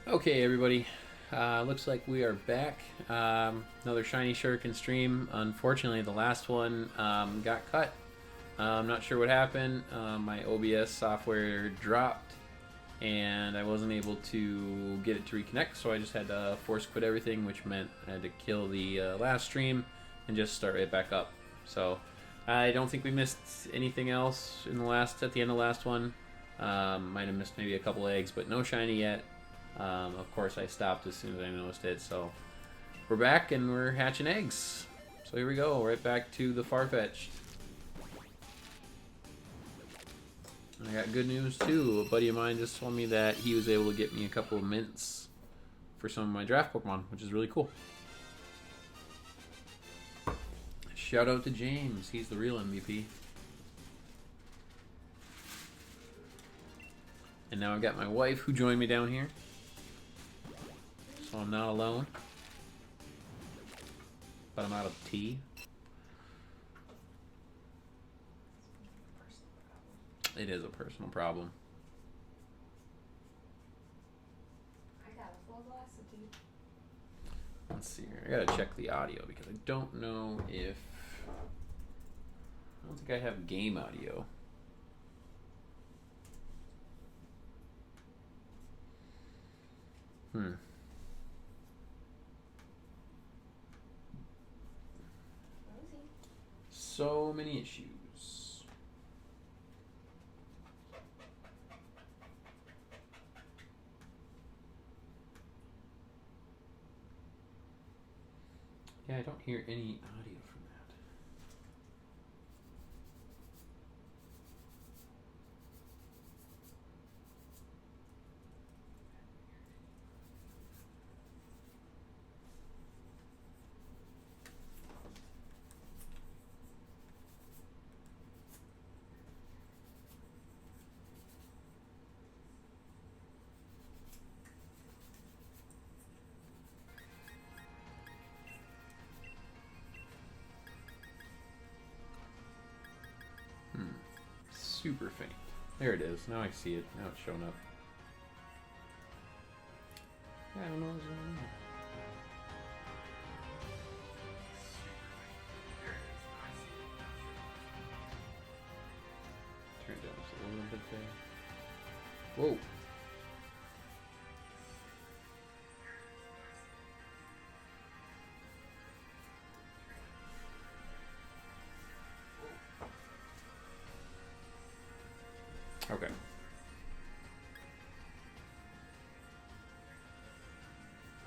Okay, everybody. Looks like we are back. Another Shiny Shuriken stream. Unfortunately, the last one got cut. I'm not sure what happened. My OBS software dropped, and I wasn't able to get it to reconnect, so I just had to force quit everything, which meant I had to kill the last stream and just start right back up. So I don't think we missed anything else in the at the end of the last one. Might have missed maybe a couple eggs, but no shiny yet. Of course, I stopped as soon as I noticed it. So we're back and we're hatching eggs. So here we go, right back to the Farfetch'd. I got good news too. A buddy of mine just told me that he was able to get me a couple of mints for some of my draft Pokemon, which is really cool. Shout out to James. He's the real MVP. And now I've got my wife who joined me down here. So I'm not alone. But I'm out of tea. It is a personal problem. I got a full glass of tea. Let's see here. I gotta check the audio because I don't know if... I don't think I have game audio. So many issues. Yeah, I don't hear any audio from that. Super faint. There it is. Now I see it. Now it's showing up. Yeah, I don't know what's going on. Turn it down just a little bit there. Whoa. Okay.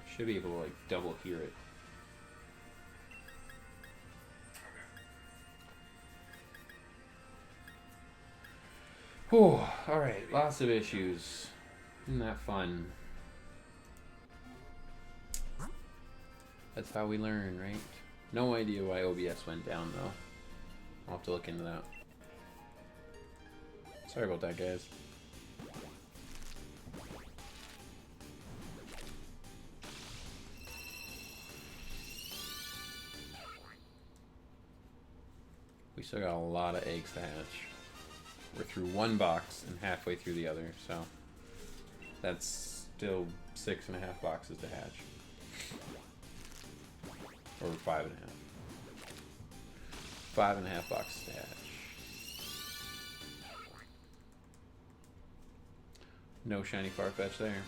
Should be able to like double hear it. Whew, alright, lots of issues. Isn't that fun? That's how we learn, right? No idea why OBS went down though. I'll have to look into that. Sorry about that, guys. We still got a lot of eggs to hatch. We're through one box and halfway through the other, so that's still 6.5 boxes to hatch. Or 5.5. 5.5 boxes to hatch. No shiny Farfetch'd there.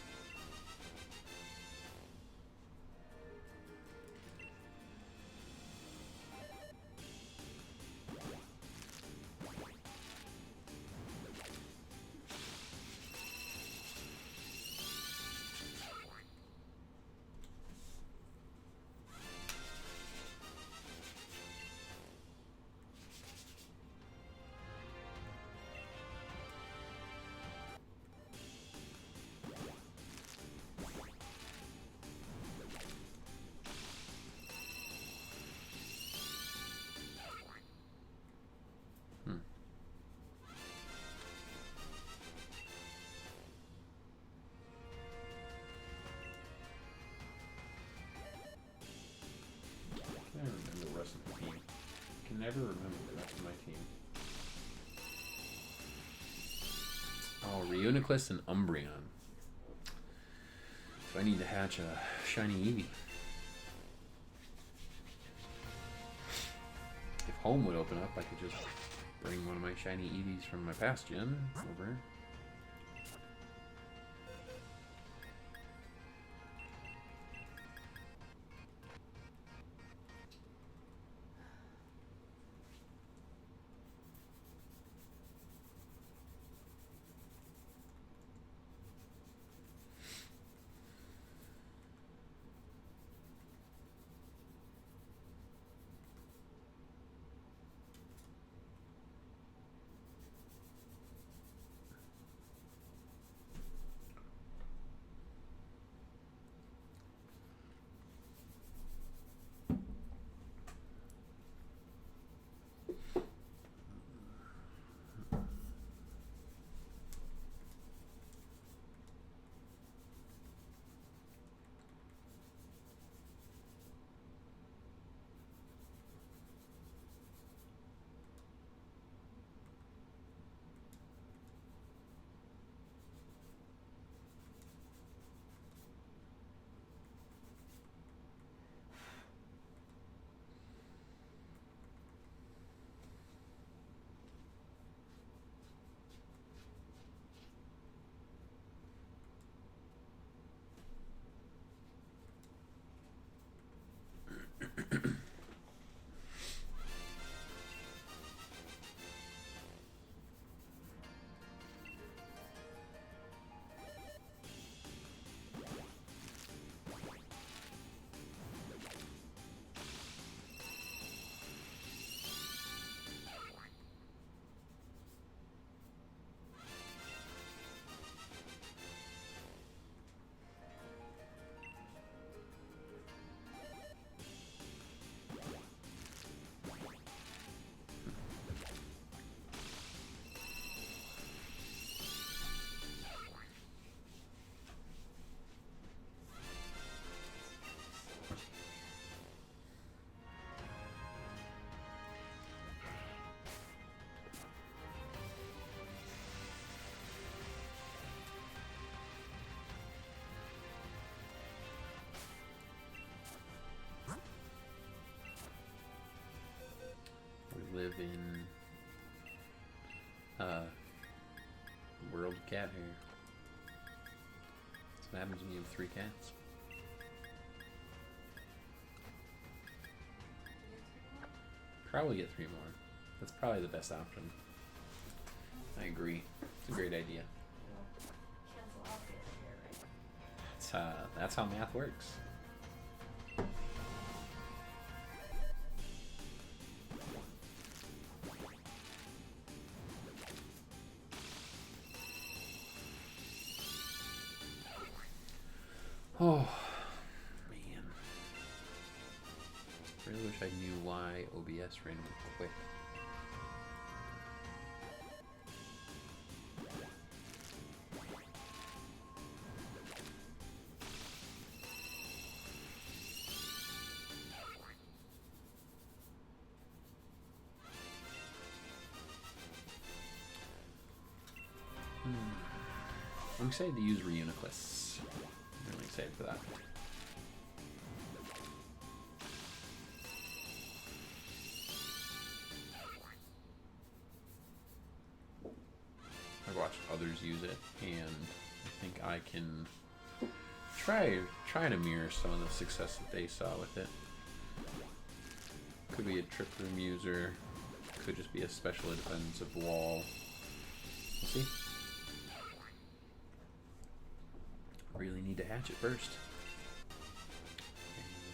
I don't remember the rest of the team. I can never remember the rest of my team. Oh, Reuniclus and Umbreon. So I need to hatch a shiny Eevee. If home would open up, I could just bring one of my shiny Eevees from my past gym over. Live in world of cat hair. That's what happens when you have 3 cats. Probably get 3 more. That's probably the best option. I agree. It's a great idea. Cancel out the other hair, right? That's how math works. Oh, man. Really wish I knew why OBS ran quick. I'm excited to use Reuniclus. I'm really excited for that. I've watched others use it, and I think I can try to mirror some of the success that they saw with it. Could be a trick room user, could just be a special defensive wall. We'll see. Really need to hatch it first.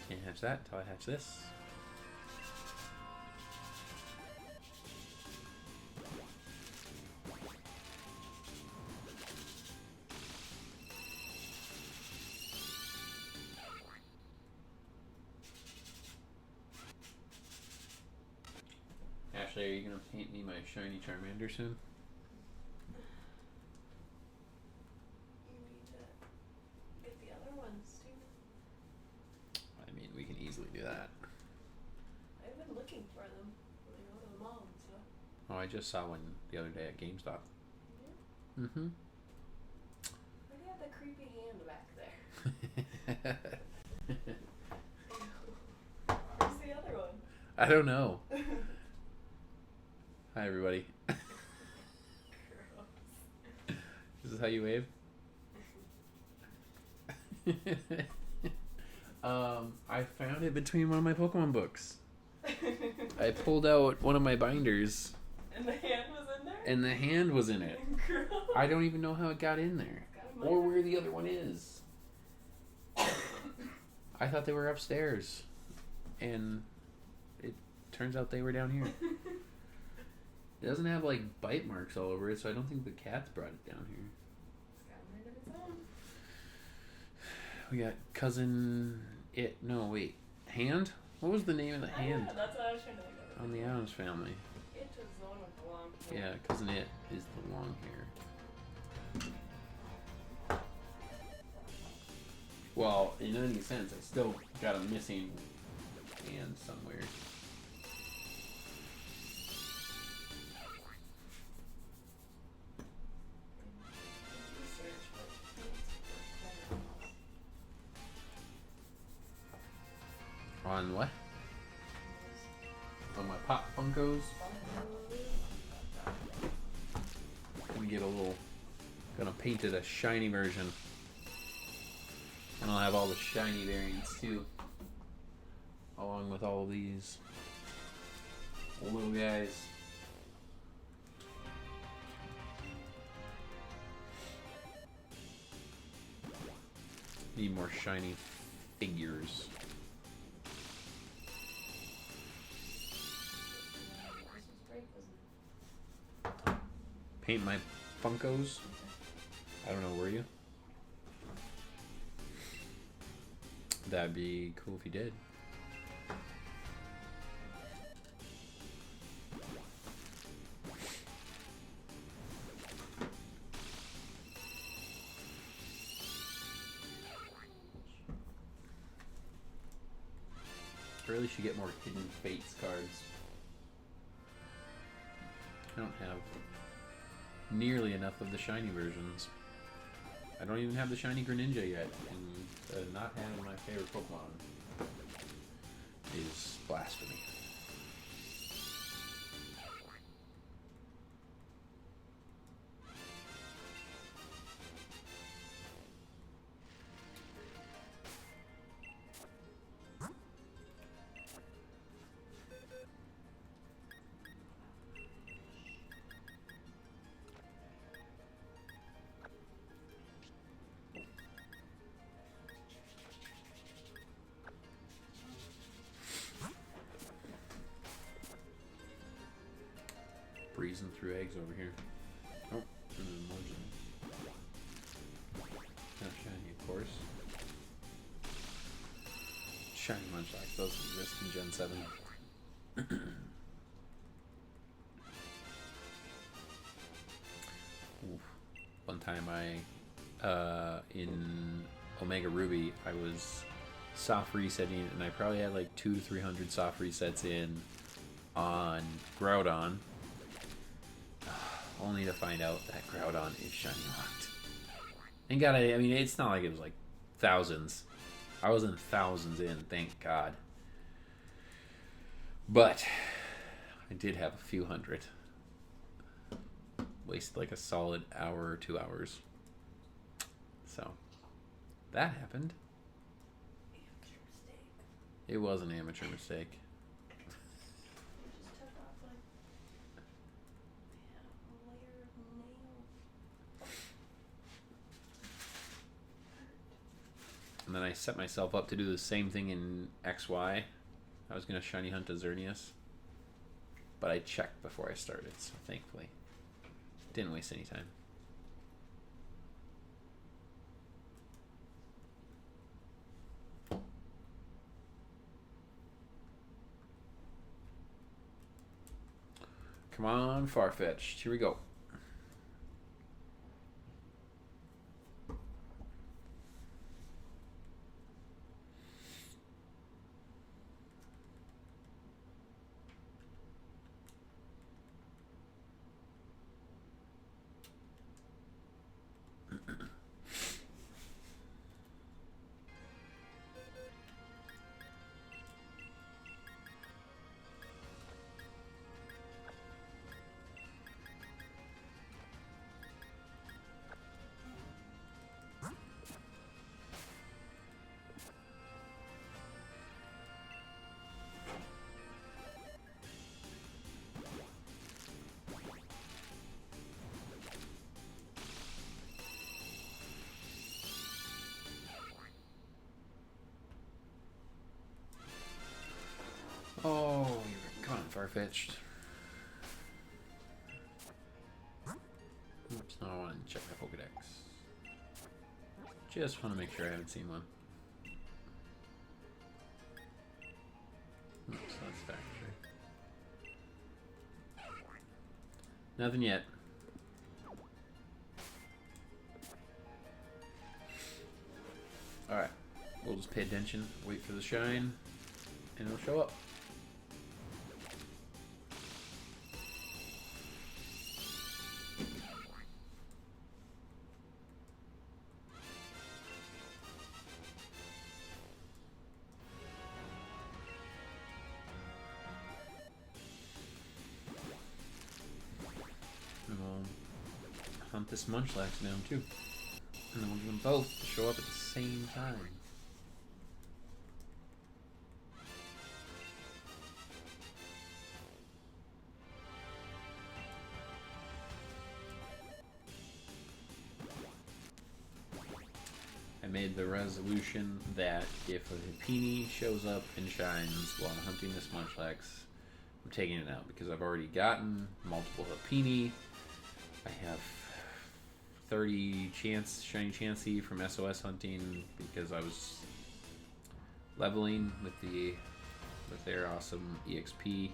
Can't hatch that until I hatch this. Ashley, are you gonna paint me my shiny Charmander soon? You need to get the other ones too. I mean, we can easily do that. I've been looking for them when I go to the mall and stuff. Oh, I just saw one the other day at GameStop. Yeah. Mm-hmm. Why do you have that creepy hand back there? Where's the other one? I don't know. Hi, everybody. This is how you wave? I found it between one of my Pokemon books. I pulled out one of my binders. And the hand was in there? And the hand was in it. Gross. I don't even know how it got in there. Or where the other one is. I thought they were upstairs. And it turns out they were down here. It doesn't have like bite marks all over it, so I don't think the cat's brought it down here. It's got a mind of its own. We got cousin it. No, wait. Hand? What was the name of the hand? Yeah, that's what I was trying to think of. On the Adams Family. It is the one with the long hair. Yeah, cousin it is the long hair. Well, in any sense, I still got a missing hand somewhere. On what? On my Pop Funkos. Gonna get a little. Gonna paint it a shiny version. And I'll have all the shiny variants too. Along with all of these little guys. Need more shiny figures. Paint my Funkos? I don't know, were you? That'd be cool if you did. I really should get more Hidden Fates cards. I don't have nearly enough of the shiny versions. I don't even have the shiny Greninja yet, and not having my favorite Pokemon is blasphemy. Breezing through eggs over here. Oh, there's an emoji. Not shiny, of course. Shiny Munchlax doesn't exist in Gen 7. Oof. One time in Omega Ruby, I was soft resetting, and I probably had like 200 to 300 soft resets in on Groudon. Only to find out that Groudon is shiny locked. And God, I mean, it's not like it was like thousands. I was in thousands in, thank God. But I did have a few hundred. Wasted like a solid hour or 2 hours. So, that happened. Amateur mistake. It was an amateur mistake. Just took off like a layer of nail. And then I set myself up to do the same thing in XY. I was going to shiny hunt a Xerneas. But I checked before I started, so thankfully. Didn't waste any time. Come on, Farfetch'd. Here we go. Farfetch'd. Oops, no, I want to check my Pokedex. Just want to make sure I haven't seen one. Oops, that's factory. Nothing yet. Alright, we'll just pay attention, wait for the shine, and it'll show up. And we'll hunt this Munchlax down too. And then we'll get them both to show up at the same time. I made the resolution that if a Hipini shows up and shines while hunting this Munchlax, I'm taking it out because I've already gotten multiple Hipini. I have 30 shiny Chansey from SOS hunting because I was leveling with their awesome EXP,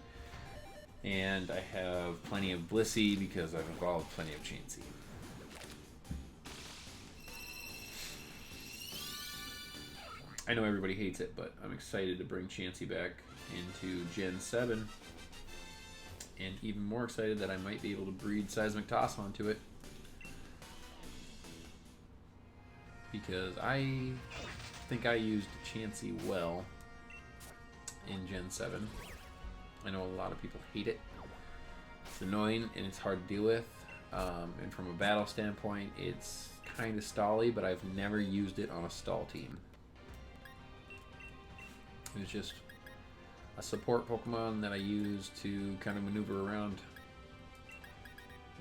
and I have plenty of Blissey because I've evolved plenty of Chansey. I know everybody hates it, but I'm excited to bring Chansey back into Gen 7, and even more excited that I might be able to breed Seismic Toss onto it. Because I think I used Chansey well in Gen 7. I know a lot of people hate it. It's annoying and it's hard to deal with. And from a battle standpoint, it's kind of stally, but I've never used it on a stall team. It was just a support Pokemon that I used to kind of maneuver around,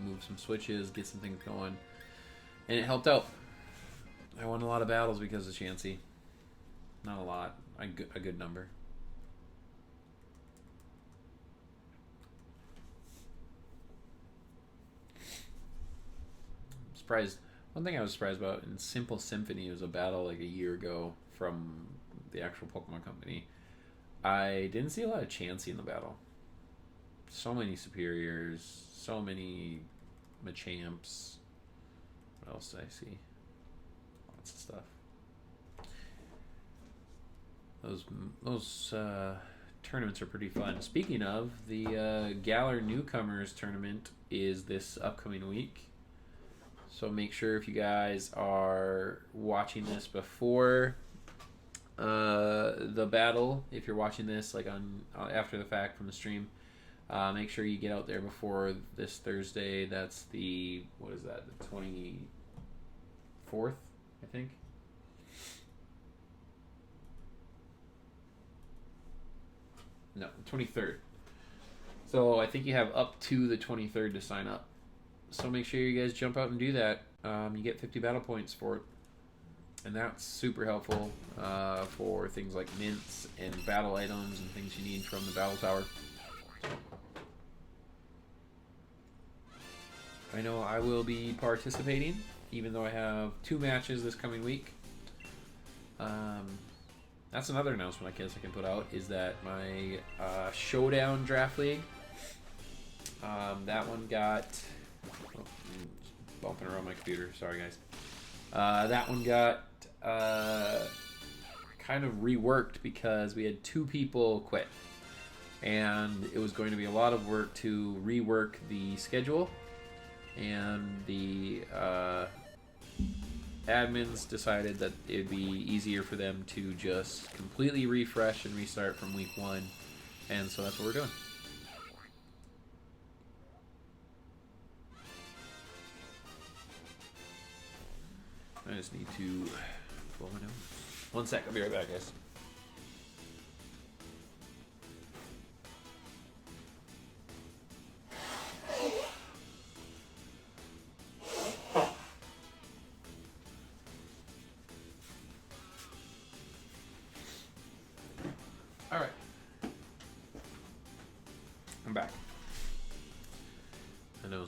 move some switches, get some things going, and it helped out. I won a lot of battles because of Chansey. Not a lot, a good number. Surprised. One thing I was surprised about in Simple Symphony was a battle like a year ago from the actual Pokemon Company. I didn't see a lot of Chansey in the battle. So many Superiors, so many Machamps. What else did I see? Lots of stuff. Those tournaments are pretty fun. Speaking of, the Galar Newcomers tournament is this upcoming week. So make sure if you guys are watching this before the battle, if you're watching this like on after the fact from the stream, make sure you get out there before this Thursday. That's the, what is that, the 24th, I think. No, the 23rd. So I think you have up to the 23rd to sign up. So make sure you guys jump out and do that. You get 50 battle points for it. And that's super helpful for things like mints and battle items and things you need from the battle tower. I know I will be participating, even though I have 2 matches this coming week. That's another announcement I guess I can put out, is that my Showdown Draft League, that one got... Oh, bumping around my computer, sorry guys. That one got kind of reworked because we had 2 people quit. And it was going to be a lot of work to rework the schedule. And the admins decided that it'd be easier for them to just completely refresh and restart from week 1. And so that's what we're doing. I just need to blow my nose. 1 sec, I'll be right back, guys.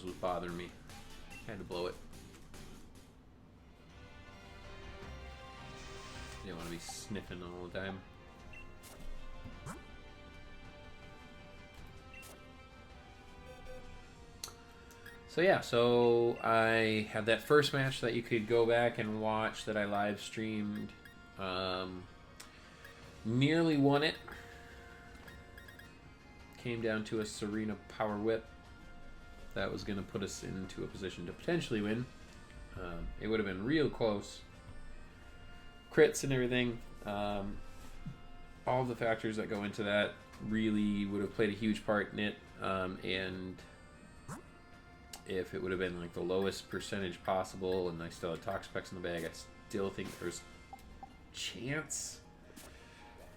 nose was bothering me. Had to blow it. You don't want to be sniffing all the time. So yeah, so I had that first match that you could go back and watch that I live streamed. Nearly won it. Came down to a Serena power whip. That was going to put us into a position to potentially win. It would have been real close. Crits and everything. All the factors that go into that really would have played a huge part in it. And if it would have been like the lowest percentage possible and I still had talk specs in the bag, I still think there's chance.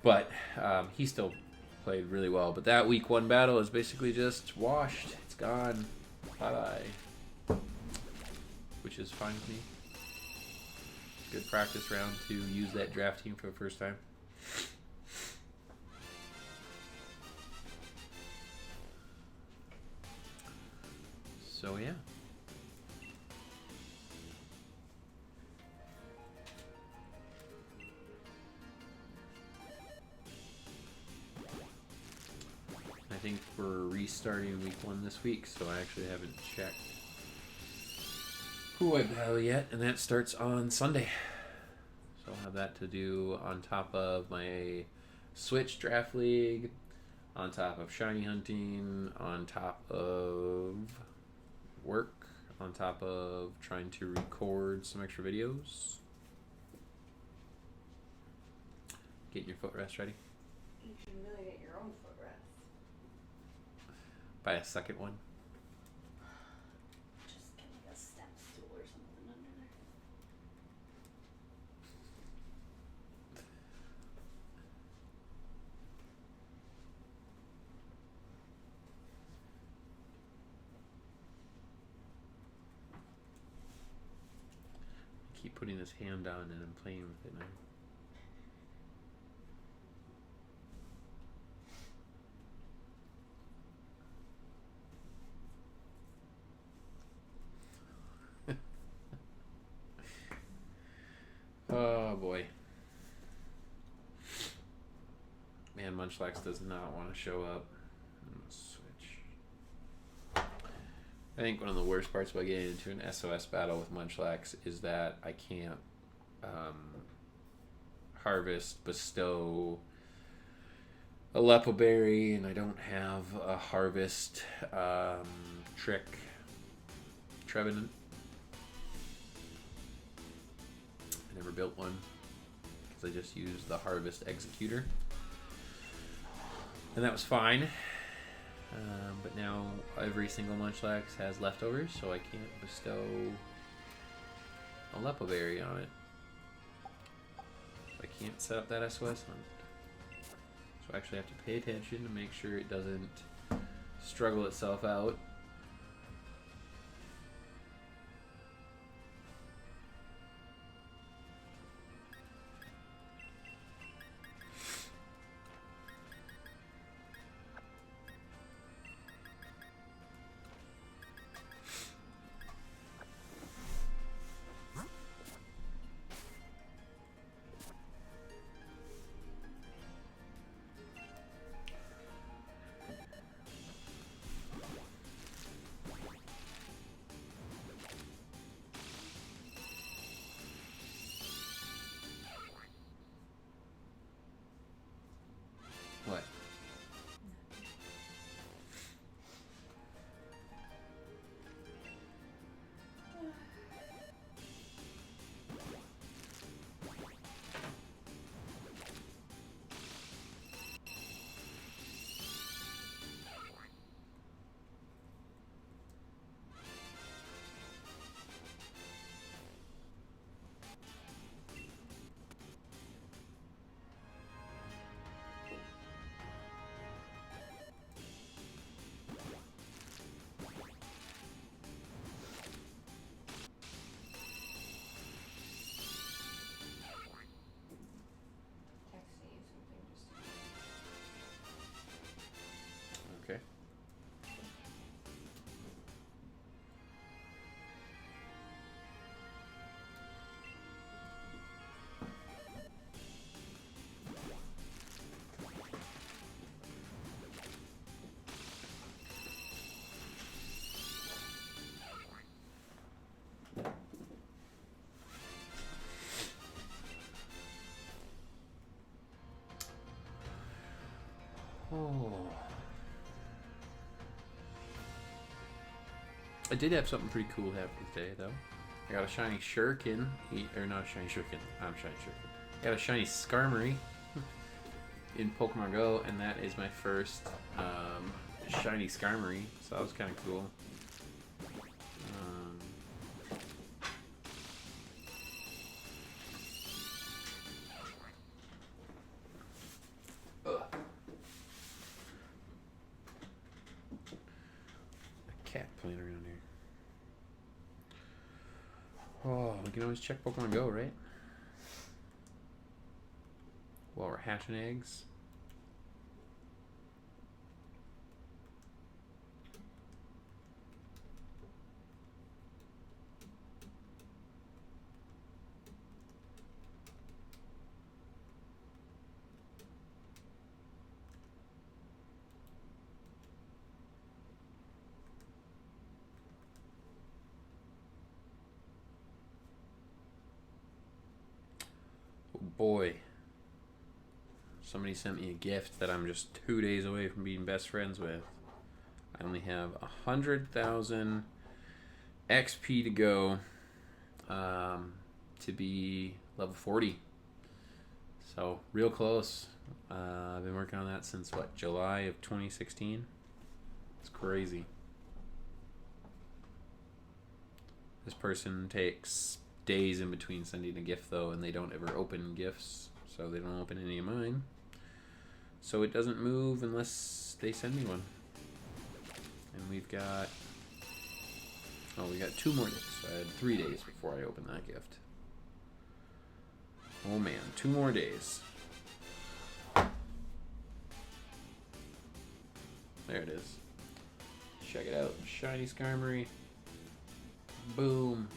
But he still played really well. But that week 1 battle is basically just washed. It's gone. Bye-bye. Which is fine with me. Good practice round to use that draft team for the first time. So yeah. I think we're restarting week 1 this week, so I actually haven't checked who I battle yet, and that starts on Sunday. So I'll have that to do on top of my Switch Draft League, on top of shiny hunting, on top of work, on top of trying to record some extra videos. Getting your footrest ready. You should really get your own footrest. Buy a second one. Just get like a step stool or something under there. Keep putting this hand down and I'm playing with it now. Oh boy. Man, Munchlax does not want to show up. I'm gonna switch. I think one of the worst parts about getting into an SOS battle with Munchlax is that I can't harvest, bestow a Lepo Berry, and I don't have a harvest trick Trevenant. I never built one because I just used the Harvest Executor, and that was fine. But now every single Munchlax has leftovers, so I can't bestow a Lepo Berry on it. I can't set up that SOS hunt. So I actually have to pay attention to make sure it doesn't struggle itself out. I did have something pretty cool happen today, though. I got a shiny shuriken, or not a shiny shuriken. I'm shiny shuriken. I got a shiny Skarmory in Pokemon Go, and that is my first shiny Skarmory, so that was kind of cool. A cat playing around here. Oh, we can always check Pokemon Go, right? While we're hatching eggs. Oh boy. Somebody sent me a gift that I'm just 2 days away from being best friends with. I only have 100,000 XP to go to be level 40. So, real close. I've been working on that since, what, July of 2016? It's crazy. This person takes days in between sending a gift, though, and they don't ever open gifts, so they don't open any of mine. So it doesn't move unless they send me one. And we've got... Oh, we got 2 more days. So I had 3 days before I opened that gift. Oh man, 2 more days. There it is. Check it out. Shiny Skarmory. Boom.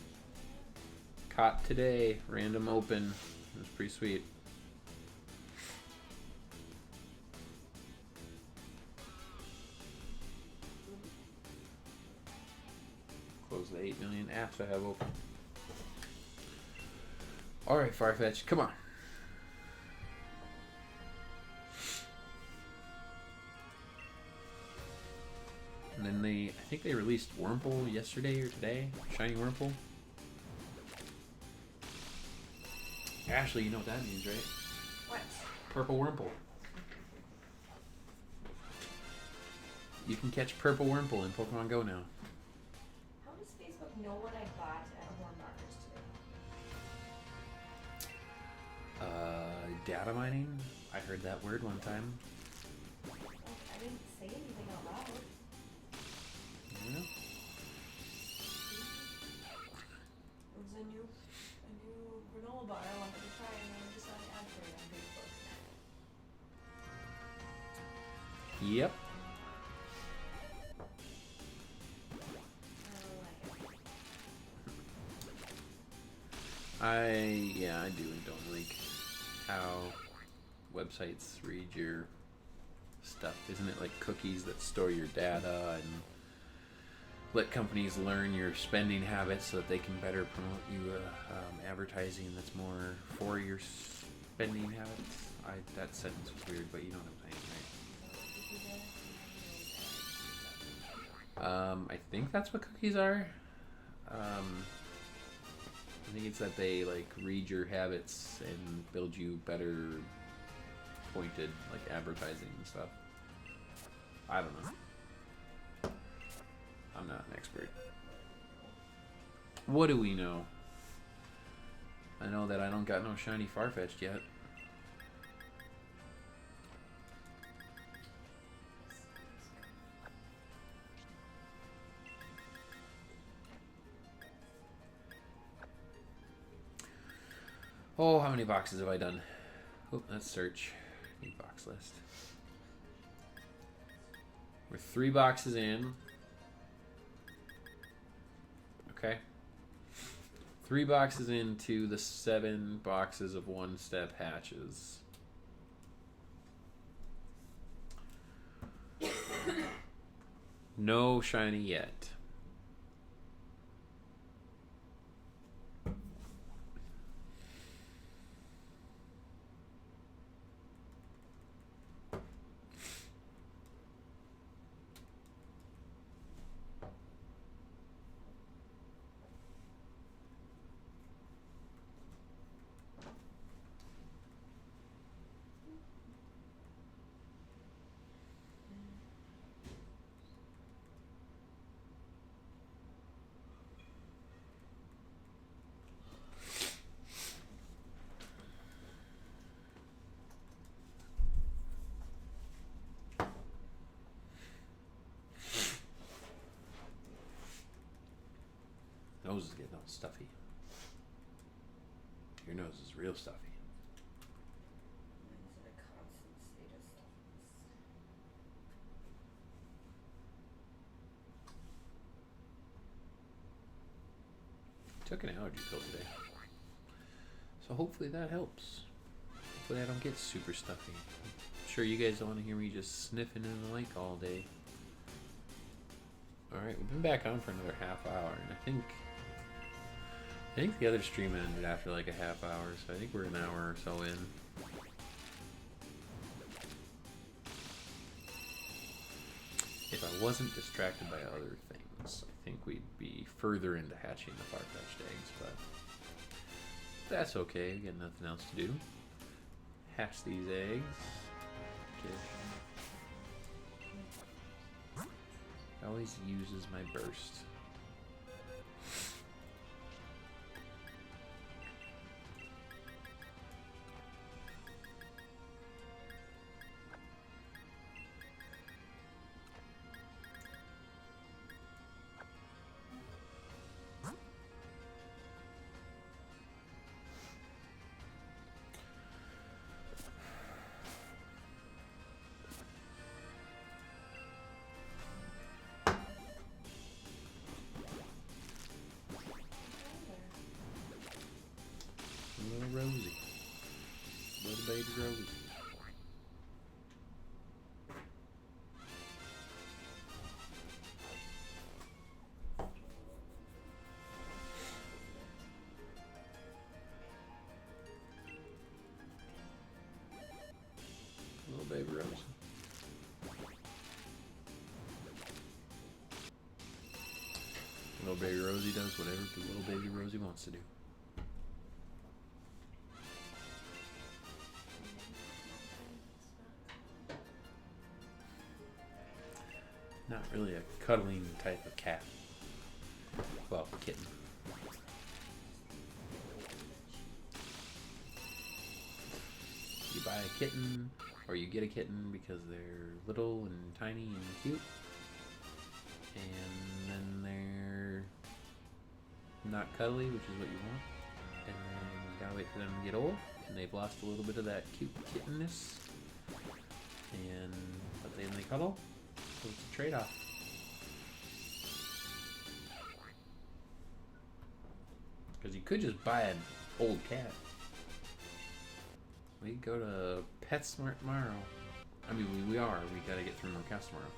Caught today. Random open. It was pretty sweet. Close the 8 million apps I have open. Alright, Farfetch'd, come on. And then I think they released Wurmple yesterday or today. Shiny Wurmple. Ashley, you know what that means, right? What? Purple Wurmple. You can catch Purple Wurmple in Pokemon Go now. How does Facebook know what I bought at Warmarkers today? Data mining? I heard that word one time. Oh, I didn't say anything out loud. Yeah. It was a new granola bar I wanted to try, and I just saw an ad for it on Facebook. Yep. I do and don't like how websites read your stuff. Isn't it like cookies that store your data and let companies learn your spending habits so that they can better promote you advertising that's more for your spending habits? That sentence was weird, but you know what I'm saying, right? I think that's what cookies are. I think it's that they like read your habits and build you better pointed like advertising and stuff. I don't know. I'm not an expert. What do we know? I know that I don't got no shiny Farfetch'd yet. Oh, how many boxes have I done? Oh, let's search. New box list. We're 3 boxes in. Okay. 3 boxes into the 7 boxes of 1-step hatches. No shiny yet. stuffy. Your nose is real stuffy. Mine's in a constant state of stuffiness. Took an allergy pill today. So hopefully that helps. Hopefully I don't get super stuffy. I'm sure you guys don't want to hear me just sniffing in the mic all day. Alright, we've been back on for another half hour, and I think the other stream ended after like a half hour, so I think we're an hour or so in. If I wasn't distracted by other things, I think we'd be further into hatching the Farfetch'd eggs, but that's okay. We got nothing else to do. Hatch these eggs. Always uses my burst. Little Rosie. Little baby Rosie. Little baby Rosie. Little baby Rosie does whatever the little baby Rosie wants to do. Not really a cuddling type of cat. Well, kitten. You buy a kitten, or you get a kitten because they're little and tiny and cute, and then they're not cuddly, which is what you want, and then you gotta wait for them to get old, and they've lost a little bit of that cute kittenness, but then they cuddle. So it's a trade-off. Because you could just buy an old cat. We could go to PetSmart tomorrow. I mean, we are. We gotta get through more cats tomorrow.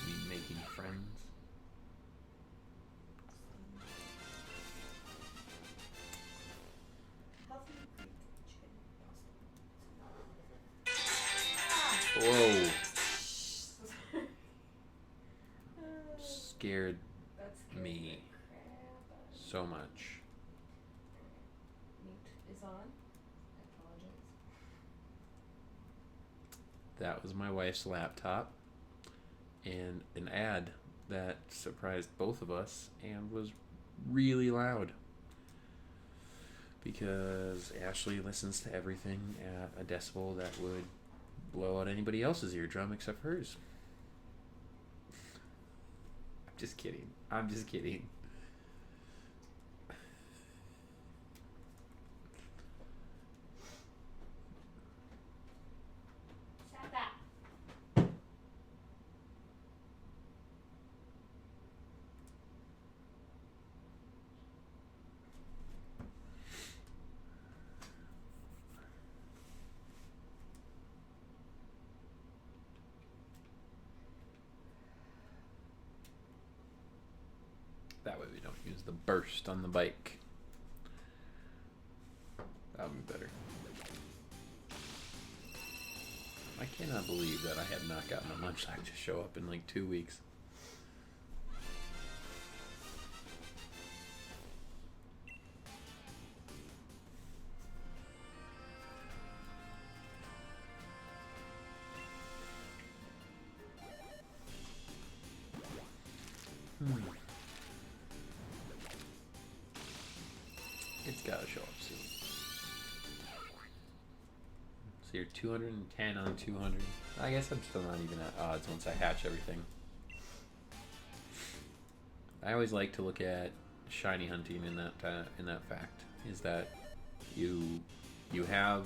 Me making friends. Whoa. Scared me so much. Mute is on. I apologize. That was my wife's laptop and an ad that surprised both of us and was really loud. Because Ashley listens to everything at a decibel that would blow out anybody else's eardrum except hers. I'm just kidding. I'm just kidding. Stop that. That way we don't use the burst on the bike. That would be better. I cannot believe that I have not gotten a Munchlack to show up in like 2 weeks. It's gotta show up soon. So you're 210 on 200. I guess I'm still not even at odds once I hatch everything. I always like to look at shiny hunting in that fact. Is that you have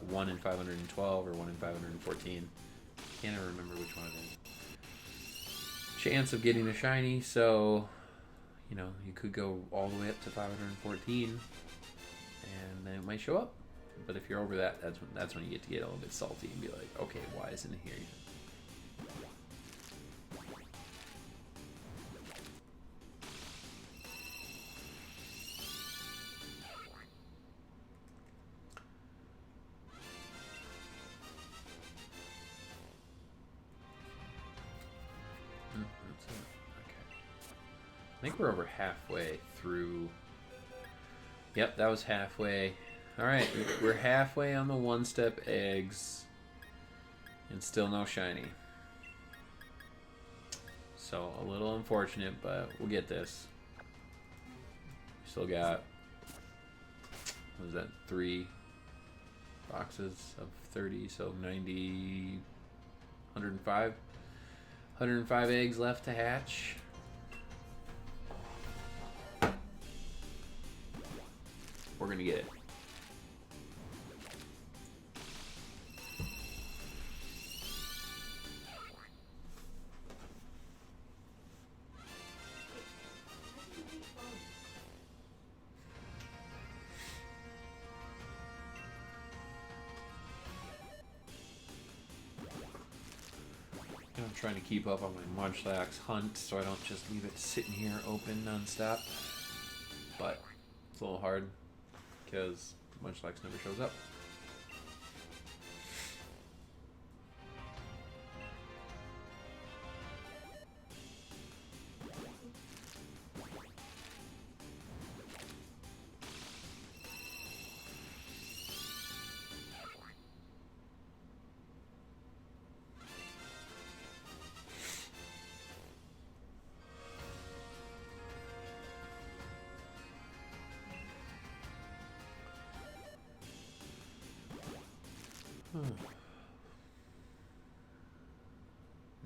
1 in 512 or 1 in 514. Can't ever remember which one it is. Chance of getting a shiny, so you know you could go all the way up to 514, and then it might show up. But if you're over that, that's when you get to get a little bit salty and be like, okay, why isn't it here yet? That's it. Okay. I think we're over halfway through. Yep, that was halfway. Alright, we're halfway on the one-step eggs. And still no shiny. So, a little unfortunate, but we'll get this. Still got, what was that, 3 boxes of 30, so 90, 105? 105 eggs left to hatch. We're gonna get it. I'm trying to keep up on my Munchlax hunt so I don't just leave it sitting here open non-stop. But it's a little hard because Munchlax never shows up.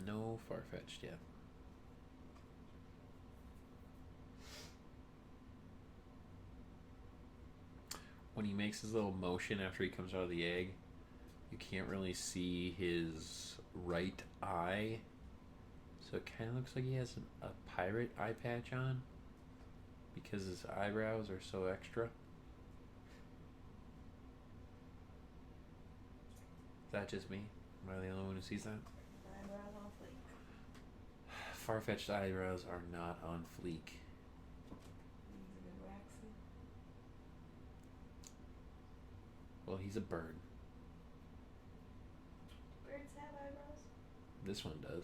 No Farfetch'd yet. When he makes his little motion after he comes out of the egg, you can't really see his right eye. So it kind of looks like he has a pirate eye patch on because his eyebrows are so extra. Is that just me? Am I the only one who sees that? Eyebrows on fleek. Farfetch'd eyebrows are not on fleek. He's a bit waxy. Well, he's a bird. Birds have eyebrows? This one does.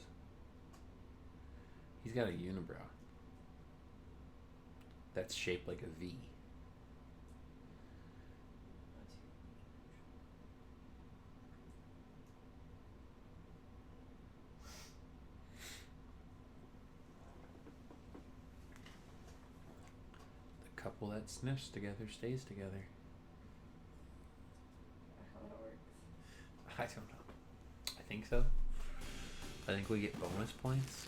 He's got a unibrow that's shaped like a V. The couple that sniffs together stays together. How it works. I don't know. I think so. I think we get bonus points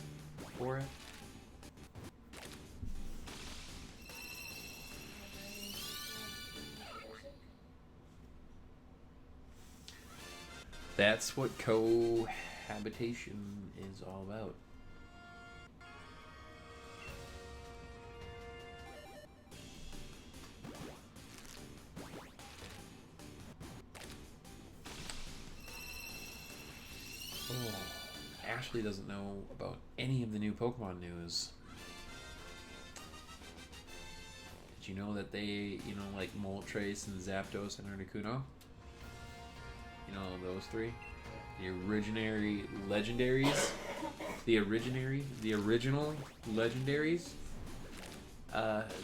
for it. That's what cohabitation is all about. Oh, Ashley doesn't know about any of the new Pokemon news. Did you know that they, like Moltres and Zapdos and Articuno? You know those 3? The legendaries? The original legendaries?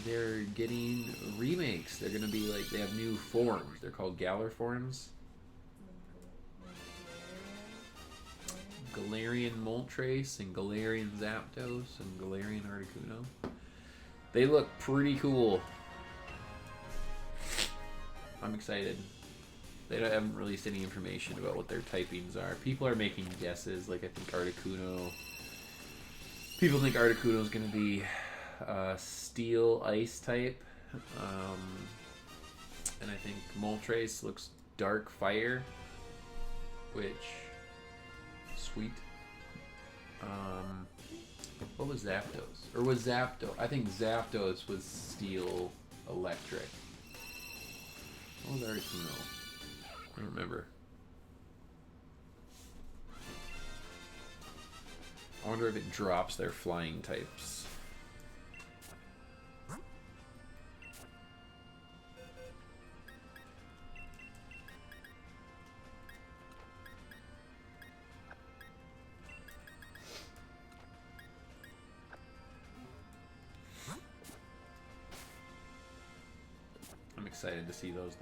They're getting remakes. They're gonna be like, they have new forms. They're called Galar forms. Galarian Moltres and Galarian Zapdos and Galarian Articuno. They look pretty cool. I'm excited. They haven't released any information about what their typings are. People are making guesses. Like I think Articuno. People think Articuno is going to be Steel Ice type, and I think Moltres looks Dark Fire, which sweet. What was Zapdos? Or was Zapdos? I think Zapdos was Steel Electric. What was Articuno? I don't remember. I wonder if it drops their flying types. I'm excited to see those.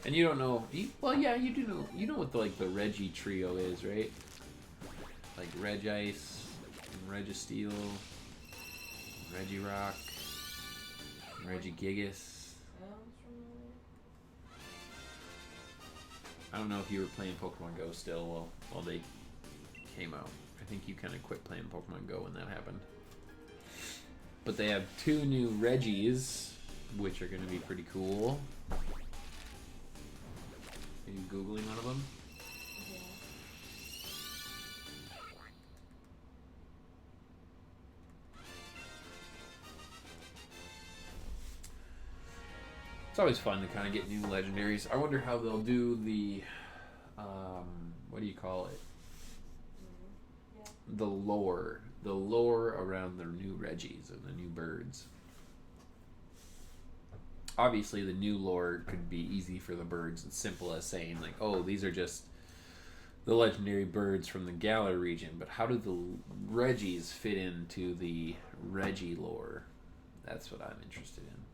And you don't know, well, yeah, you do know. You know what the Reggie trio is, right? Like Regice, and Registeel, and Regirock, and Regigigas. I don't know if you were playing Pokemon Go still while they came out. I think you kind of quit playing Pokemon Go when that happened. But they have 2 new Reggies, which are going to be pretty cool. Are you Googling one of them? Yeah. It's always fun to kind of get new legendaries. I wonder how they'll do the, what do you call it? Yeah. The lore around the new Reggies and the new birds. Obviously, the new lore could be easy for the birds. It's simple as saying, like, oh, these are just the legendary birds from the Galar region. But how do the Reggies fit into the Reggie lore? That's what I'm interested in.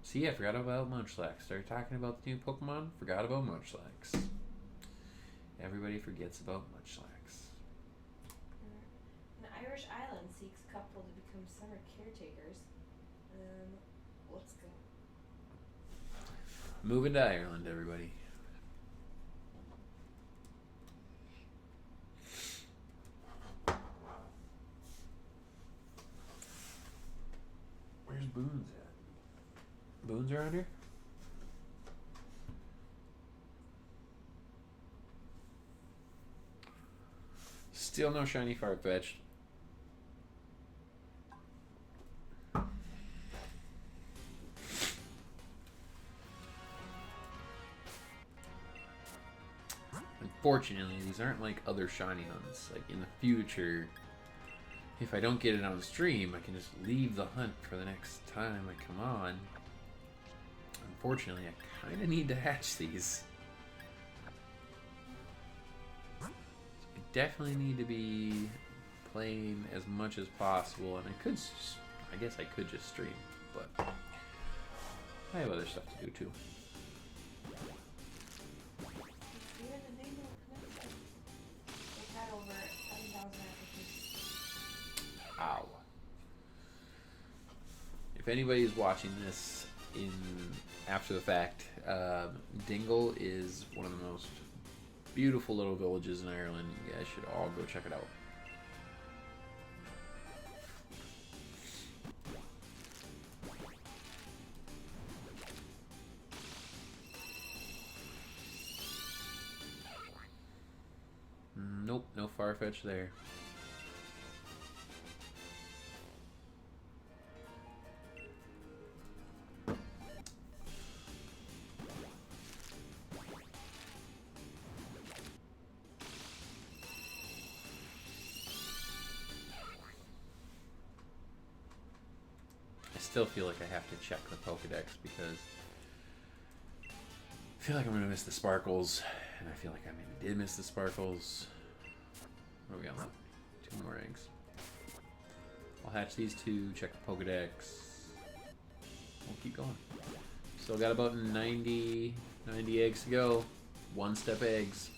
See, I forgot about Munchlax. Started talking about the new Pokemon, forgot about Munchlax. Everybody forgets about Munchlax. An Irish island seeks couple to become summer caretakers. Let's go. Moving to Ireland, everybody. Where's Boons at? Boons around here? Still no shiny Farfetch'd. Unfortunately, these aren't like other shiny hunts. Like in the future, if I don't get it on stream, I can just leave the hunt for the next time I come on. Unfortunately, I kind of need to hatch these. So I definitely need to be playing as much as possible, and I guess I could just stream, but I have other stuff to do too. They've had over 7,000 applications. Ow. If anybody's watching this after the fact, Dingle is one of the most beautiful little villages in Ireland. You guys should all go check it out. Nope, no Farfetch'd there. I still feel like I have to check the Pokedex because I feel like I'm going to miss the Sparkles, and I feel like I maybe did miss the Sparkles. What do we got left? 2 more eggs. I'll hatch these 2, check the Pokedex. We'll keep going. Still got about 90 eggs to go. 1-step eggs.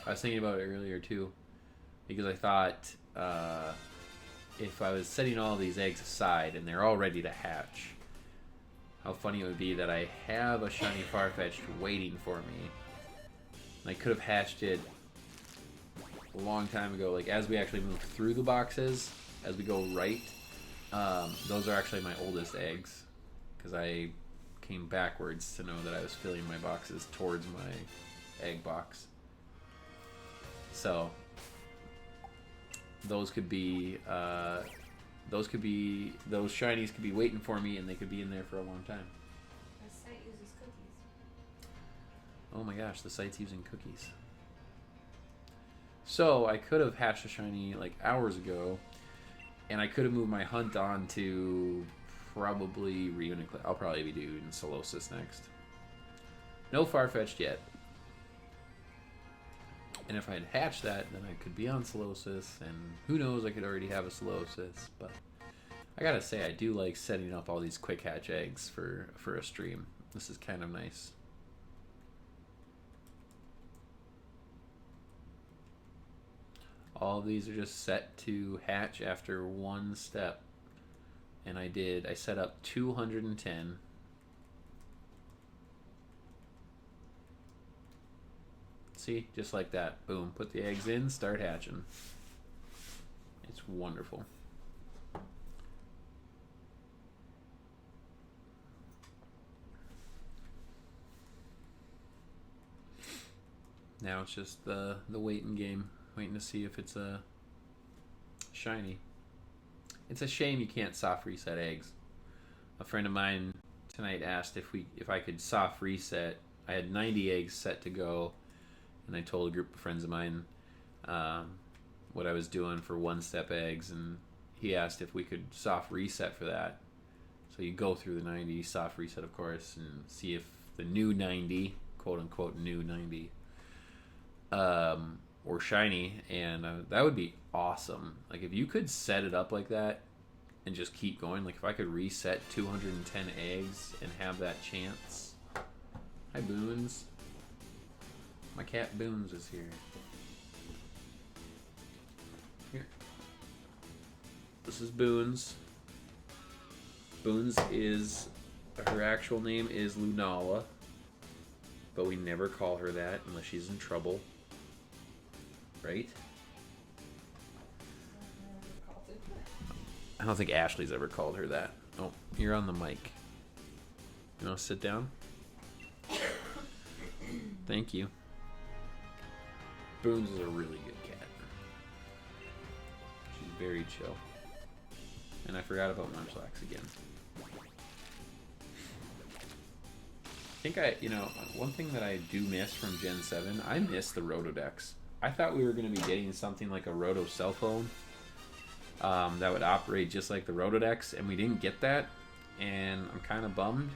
I was thinking about it earlier too, because I thought if I was setting all these eggs aside and they're all ready to hatch, how funny it would be that I have a shiny Farfetch'd waiting for me. And I could have hatched it a long time ago. Like, as we actually move through the boxes, as we go right, those are actually my oldest eggs. Because I came backwards to know that I was filling my boxes towards my egg box. So, those shinies could be waiting for me, and they could be in there for a long time. The site uses cookies. Oh my gosh, the site's using cookies. So I could have hatched a shiny like hours ago, and I could have moved my hunt on to probably Reuniclus. I'll probably be doing Solosis next. No Farfetch'd yet. And if I had hatched that, then I could be on Solosis, and who knows, I could already have a Solosis. But I gotta say, I do like setting up all these quick hatch eggs for a stream. This is kind of nice. All of these are just set to hatch after one step. And I set up 210. See, just like that. Boom. Put the eggs in, start hatching. It's wonderful. Now it's just the waiting game. Waiting to see if it's a shiny. It's a shame you can't soft reset eggs. A friend of mine tonight asked if I could soft reset. I had 90 eggs set to go, and I told a group of friends of mine what I was doing for one-step eggs, and he asked if we could soft reset for that. So you go through the 90, soft reset of course, and see if the new 90, quote-unquote new 90, or shiny, and that would be awesome. Like, if you could set it up like that and just keep going, like if I could reset 210 eggs and have that chance. Hi Boons. My cat Boons is here. Here. This is Boons. Boons is, her actual name is Lunala, but we never call her that unless she's in trouble. Right? I don't think Ashley's ever called her that. Oh, you're on the mic. You want to sit down? Thank you. Boons is a really good cat. She's very chill. And I forgot about Munchlax again. I think one thing that I do miss from Gen 7, I miss the Rotodex. I thought we were going to be getting something like a Roto cell phone that would operate just like the Rotodex, and we didn't get that, and I'm kind of bummed.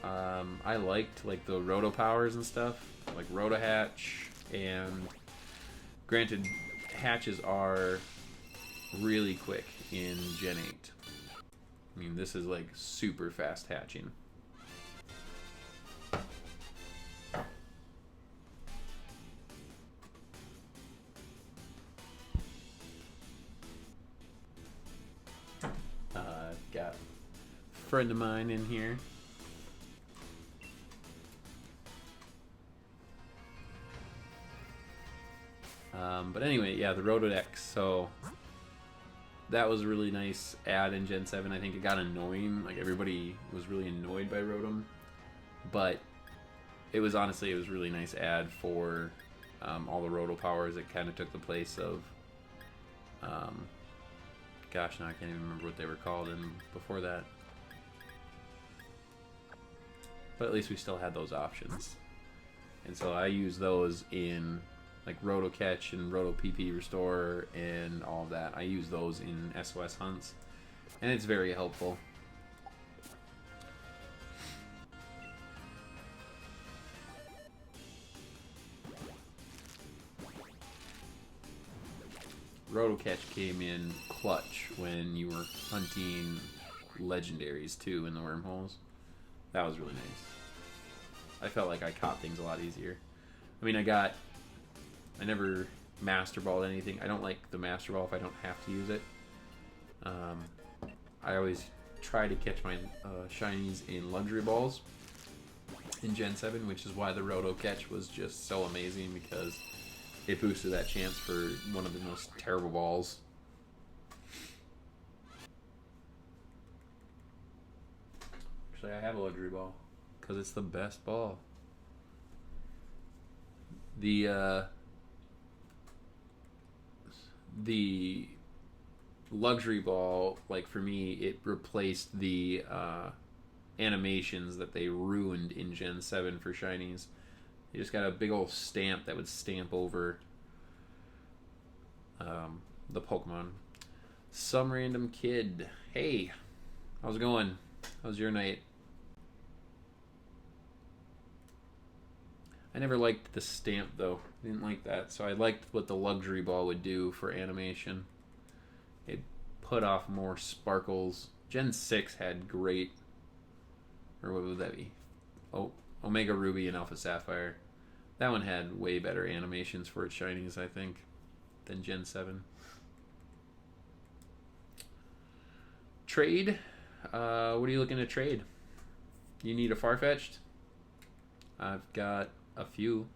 I liked like the Roto powers and stuff, like Roto Hatch, and granted, hatches are really quick in Gen 8. I mean, this is like super fast hatching. Got a friend of mine in here. But anyway, yeah, the Rotodex. So that was a really nice add in Gen 7. I think it got annoying. Like, everybody was really annoyed by Rotom. But it was really nice add for all the Roto powers. It kind of took the place of gosh, now I can't even remember what they were called and before that. But at least we still had those options. And so I use those in like Roto Catch and Roto PP Restore and all of that. I use those in SOS hunts, and it's very helpful. Roto Catch came in clutch when you were hunting legendaries too in the wormholes. That was really nice. I felt like I caught things a lot easier. I mean, I never master balled anything. I don't like the master ball if I don't have to use it. I always try to catch my shinies in luxury balls in Gen 7, which is why the Roto catch was just so amazing, because it boosted that chance for one of the most terrible balls. Actually, I have a luxury ball because it's the best ball. The luxury ball, like for me, it replaced the animations that they ruined in Gen 7 for shinies. You just got a big old stamp that would stamp over the Pokemon. Some random kid. Hey, how's it going? How's your night? I never liked the stamp though. I didn't like that. So I liked what the luxury ball would do for animation. It put off more sparkles. Gen 6 had great, or what would that be? Oh, Omega Ruby and Alpha Sapphire. That one had way better animations for its shinies, I think, than Gen 7. Trade? What are you looking to trade? You need a Farfetch'd? I've got a few.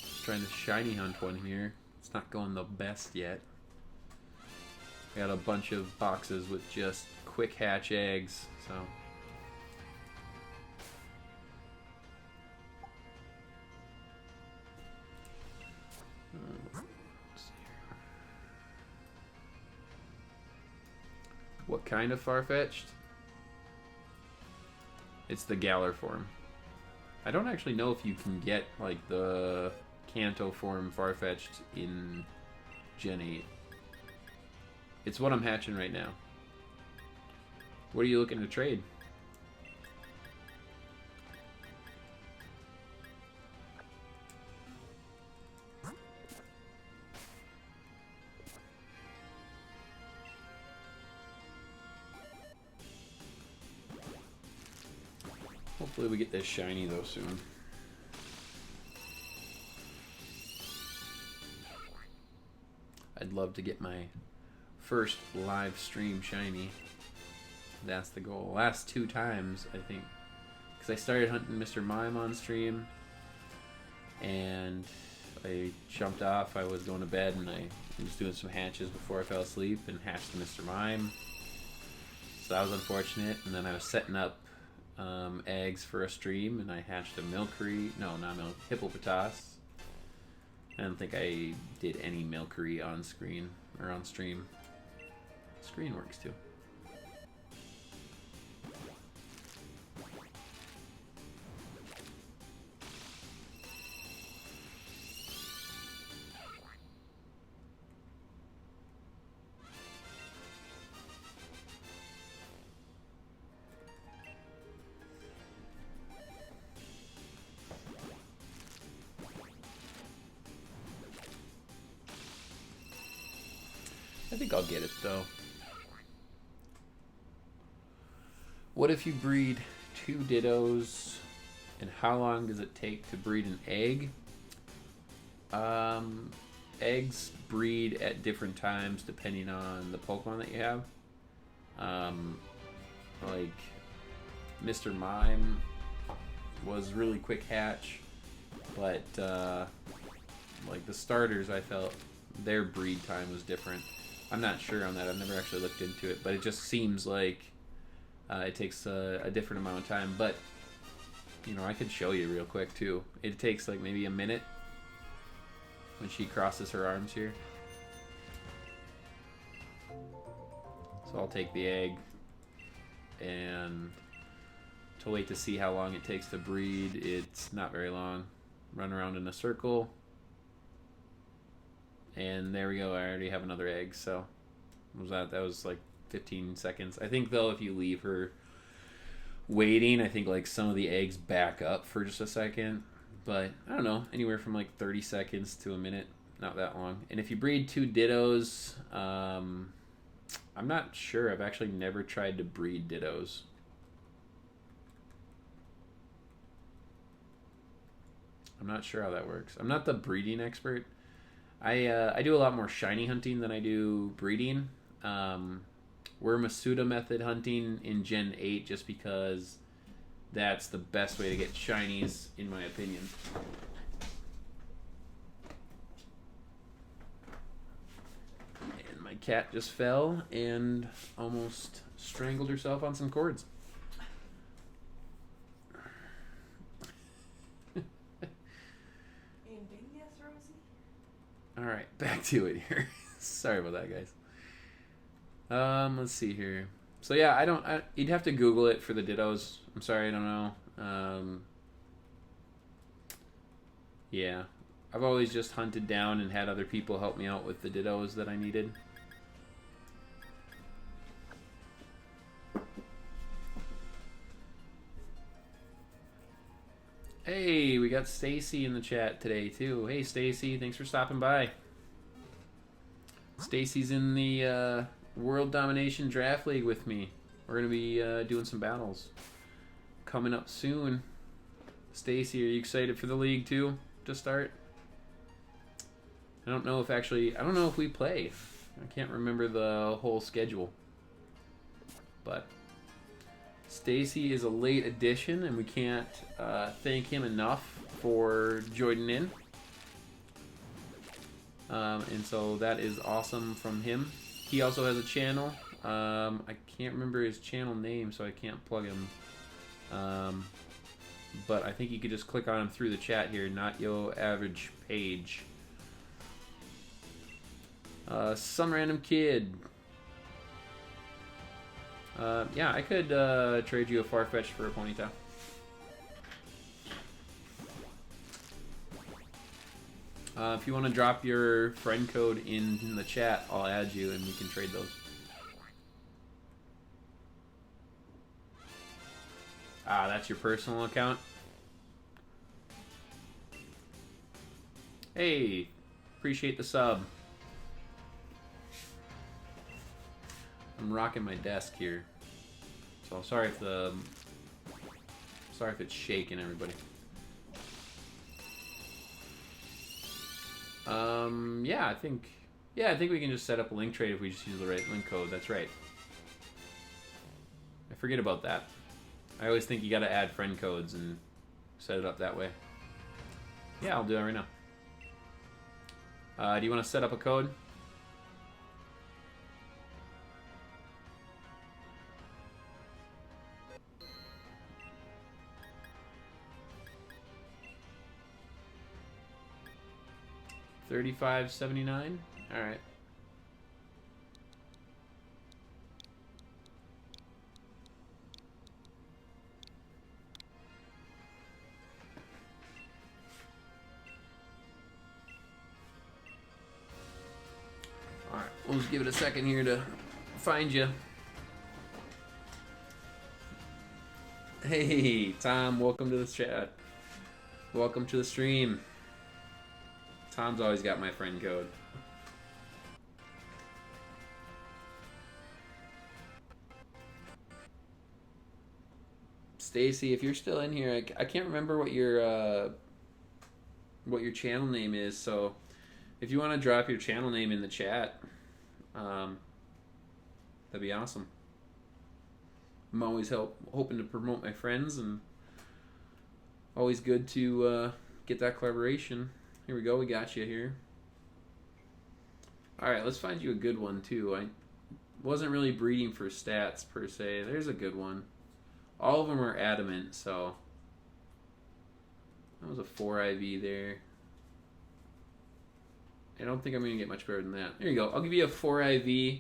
Just trying to shiny hunt one here. It's not going the best yet. I got a bunch of boxes with just quick hatch eggs, so. Let's see here. What kind of Farfetch'd? It's the Galar form. I don't actually know if you can get like the Kanto form Farfetch'd in Gen 8. It's what I'm hatching right now. What are you looking to trade? Hopefully we get this shiny though soon. I'd love to get my first live stream shiny. That's the goal. Last 2 times, I think, because I started hunting Mr. Mime on stream and I jumped off. I was going to bed and I was doing some hatches before I fell asleep and hatched Mr. Mime. So that was unfortunate. And then I was setting up eggs for a stream and I hatched a Hippopotas. I don't think I did any Milcery on screen or on stream. Screen works too. I think I'll get it though. What if you breed 2 Dittos, and how long does it take to breed an egg? Eggs breed at different times depending on the Pokemon that you have. Like Mr. Mime was really quick hatch, but like the starters, I felt their breed time was different. I'm not sure on that. I've never actually looked into it, but it just seems like it takes a different amount of time. But you know, I could show you real quick too. It takes like maybe a minute when she crosses her arms here. So I'll take the egg and to wait to see how long it takes to breed. It's not very long. Run around in a circle. And there we go. I already have another egg. So what was that? That was like 15 seconds. I think though, if you leave her waiting, I think like some of the eggs back up for just a second. But I don't know, anywhere from like 30 seconds to a minute. Not that long. And if you breed 2 Dittos, I'm not sure. I've actually never tried to breed Dittos. I'm not sure how that works. I'm not the breeding expert. I do a lot more shiny hunting than I do breeding. We're Masuda method hunting in Gen 8 just because that's the best way to get shinies, in my opinion. And my cat just fell and almost strangled herself on some cords. Alright, back to it here. Sorry about that, guys. Let's see here. So yeah, you'd have to Google it for the Dittos. I'm sorry, I don't know. Yeah. I've always just hunted down and had other people help me out with the Dittos that I needed. Hey, we got Stacy in the chat today too. Hey Stacy, thanks for stopping by. Stacy's in the World Domination Draft League with me. We're gonna be doing some battles coming up soon. Stacy, are you excited for the league too to start? I don't know if we play. I can't remember the whole schedule. But Stacy is a late addition, and we can't thank him enough for joining in. And so that is awesome from him. He also has a channel. I can't remember his channel name, so I can't plug him. But I think you could just click on him through the chat here. Not Yo Average Page. Some random kid. Yeah, I could trade you a Farfetch'd for a Ponyta. If you want to drop your friend code in the chat, I'll add you and we can trade those. Ah, that's your personal account? Hey, appreciate the sub. I'm rocking my desk here, so sorry if it's shaking, everybody. Yeah, I think we can just set up a link trade if we just use the right link code. That's right. I forget about that. I always think you gotta add friend codes and set it up that way. Yeah, I'll do that right now. Do you want to set up a code? $35.79. All right. All right. We'll just give it a second here to find you. Hey, Tom. Welcome to the chat. Welcome to the stream. Tom's always got my friend code. Stacy, if you're still in here, I can't remember what your channel name is. So, if you want to drop your channel name in the chat, that'd be awesome. I'm always hoping to promote my friends, and always good to get that collaboration. Here we go, we got you here. Alright, let's find you a good one too. I wasn't really breeding for stats per se. There's a good one. All of them are adamant, so that was a 4 IV there. I don't think I'm going to get much better than that. There you go. I'll give you a 4 IV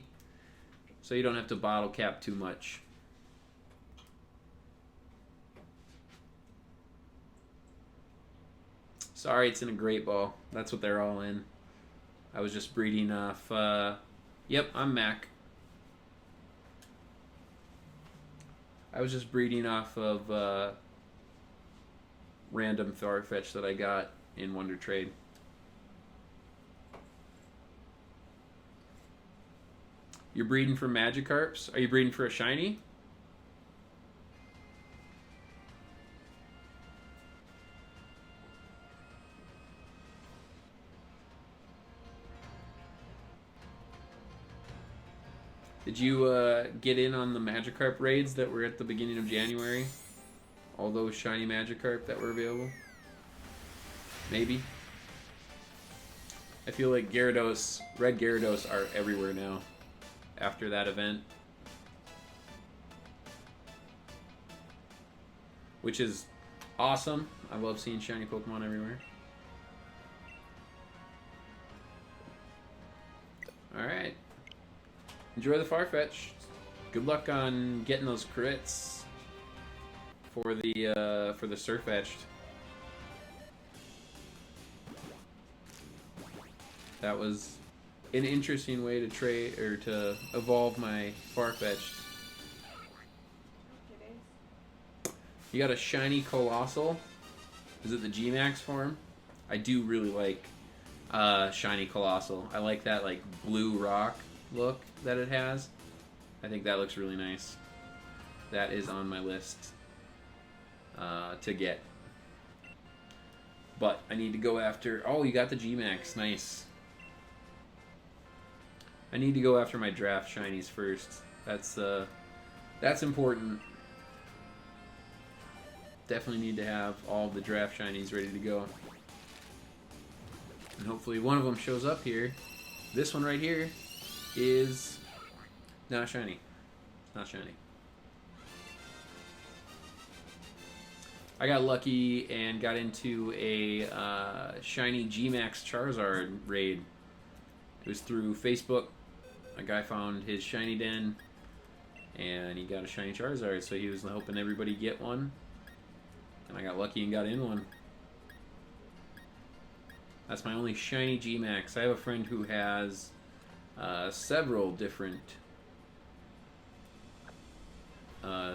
so you don't have to bottle cap too much. Sorry, it's in a great ball. That's what they're all in. I was just breeding off... Yep, I'm Mac. I was just breeding off of random Farfetch'd that I got in Wonder Trade. You're breeding for Magikarps? Are you breeding for a shiny? Did you get in on the Magikarp raids that were at the beginning of January? All those shiny Magikarp that were available? Maybe. I feel like Gyarados, red Gyarados are everywhere now after that event. Which is awesome. I love seeing shiny Pokemon everywhere. Alright. Enjoy the Farfetch'd. Good luck on getting those crits for the Surfetch'd. That was an interesting way to trade or to evolve my Farfetch'd. You got a shiny Colossal. Is it the G-Max form? I do really like shiny Colossal. I like that like blue rock look that it has. I think that looks really nice. That is on my list to get. But I need to go after... Oh, you got the G-Max. Nice. I need to go after my draft shinies first. That's important. Definitely need to have all the draft shinies ready to go. And hopefully one of them shows up here. This one right here is not shiny. Not shiny. I got lucky and got into a shiny G-Max Charizard raid. It was through Facebook. A guy found his shiny den and he got a shiny Charizard, so he was hoping everybody get one. And I got lucky and got in one. That's my only shiny G-Max. I have a friend who has several different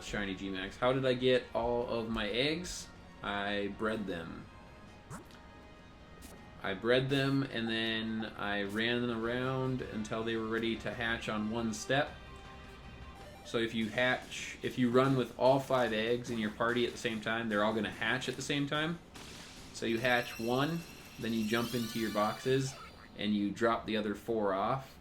shiny G-Max. How did I get all of my eggs? I bred them. I bred them and then I ran them around until they were ready to hatch on one step. So if you run with all 5 eggs in your party at the same time, they're all going to hatch at the same time. So you hatch one, then you jump into your boxes, and you drop the other 4 off.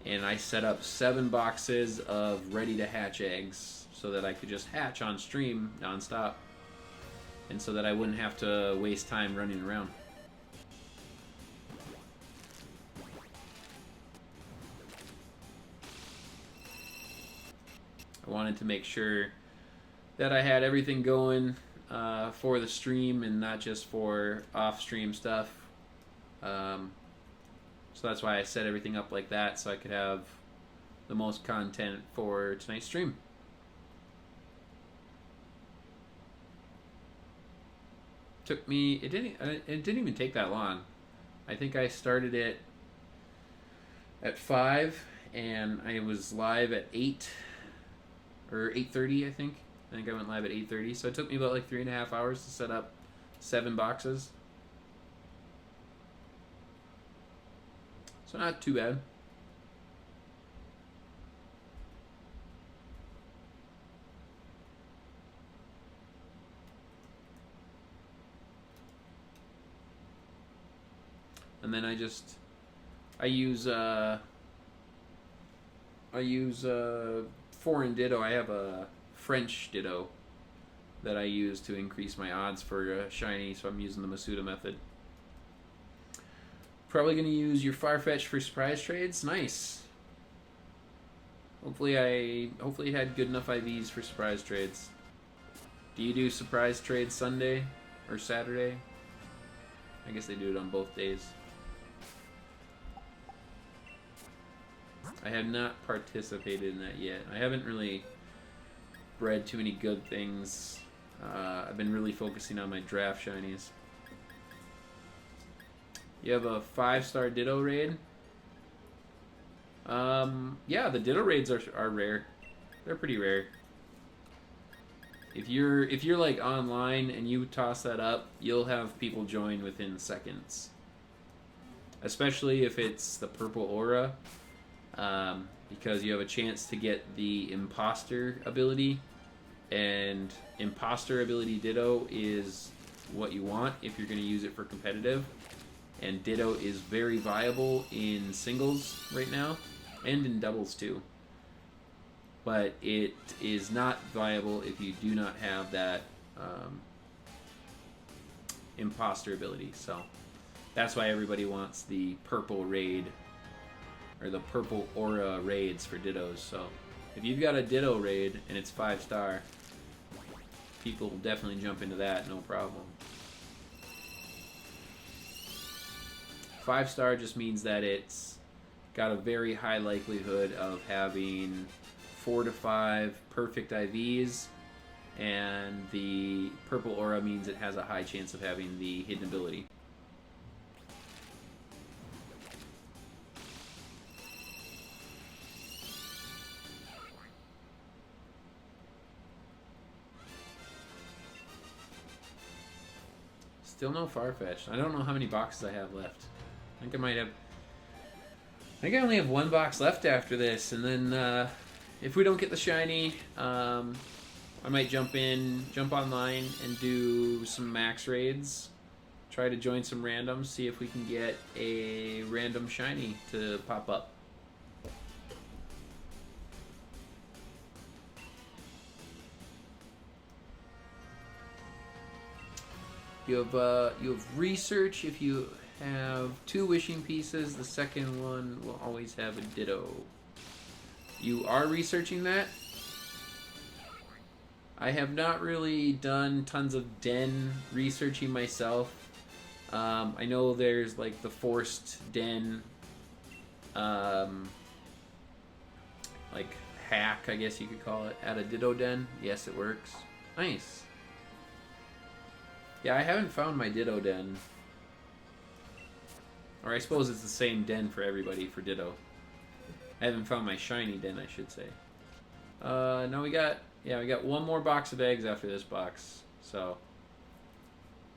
And I set up 7 boxes of ready-to-hatch eggs so that I could just hatch on stream nonstop. And so that I wouldn't have to waste time running around. I wanted to make sure that I had everything going for the stream and not just for off-stream stuff. So that's why I set everything up like that, so I could have the most content for tonight's stream. Took me, it didn't even take that long. I think I started it at 5 and I was live at 8 or 8:30, I think. I think I went live at 8:30, so it took me about like 3.5 hours to set up 7 boxes. So not too bad. And then I use foreign Ditto. I have a French Ditto that I use to increase my odds for shiny, so I'm using the Masuda method. Probably going to use your Farfetch'd for surprise trades. Nice. Hopefully you had good enough IVs for surprise trades. Do you do surprise trades Sunday or Saturday? I guess they do it on both days. I have not participated in that yet. I haven't really bred too many good things. I've been really focusing on my draft shinies. You have a 5-star Ditto raid? Yeah, the Ditto raids are rare. They're pretty rare. If you're like online and you toss that up, you'll have people join within seconds. Especially if it's the purple aura. Because you have a chance to get the imposter ability, and imposter ability Ditto is what you want if you're going to use it for competitive, and Ditto is very viable in singles right now and in doubles too. but it is not viable if you do not have that imposter ability. So that's why everybody wants the purple raid or the purple aura raids for Dittos. So if you've got a Ditto raid and it's 5-star, people will definitely jump into that, no problem. 5-star just means that it's got a very high likelihood of having 4 to 5 perfect IVs, and the purple aura means it has a high chance of having the hidden ability. Still no Farfetch'd. I don't know how many boxes I have left. I think I only have 1 box left after this, and then if we don't get the shiny, I might jump online and do some max raids. Try to join some randoms, see if we can get a random shiny to pop up. You have research. If you have 2 wishing pieces, the second one will always have a Ditto. You are researching that? I have not really done tons of den researching myself. I know there's like the forced den, like hack, I guess you could call it, at a Ditto den. Yes, it works. Nice. Yeah, I haven't found my Ditto den. Or I suppose it's the same den for everybody for Ditto. I haven't found my shiny den, I should say. Now we got 1 more box of eggs after this box. So,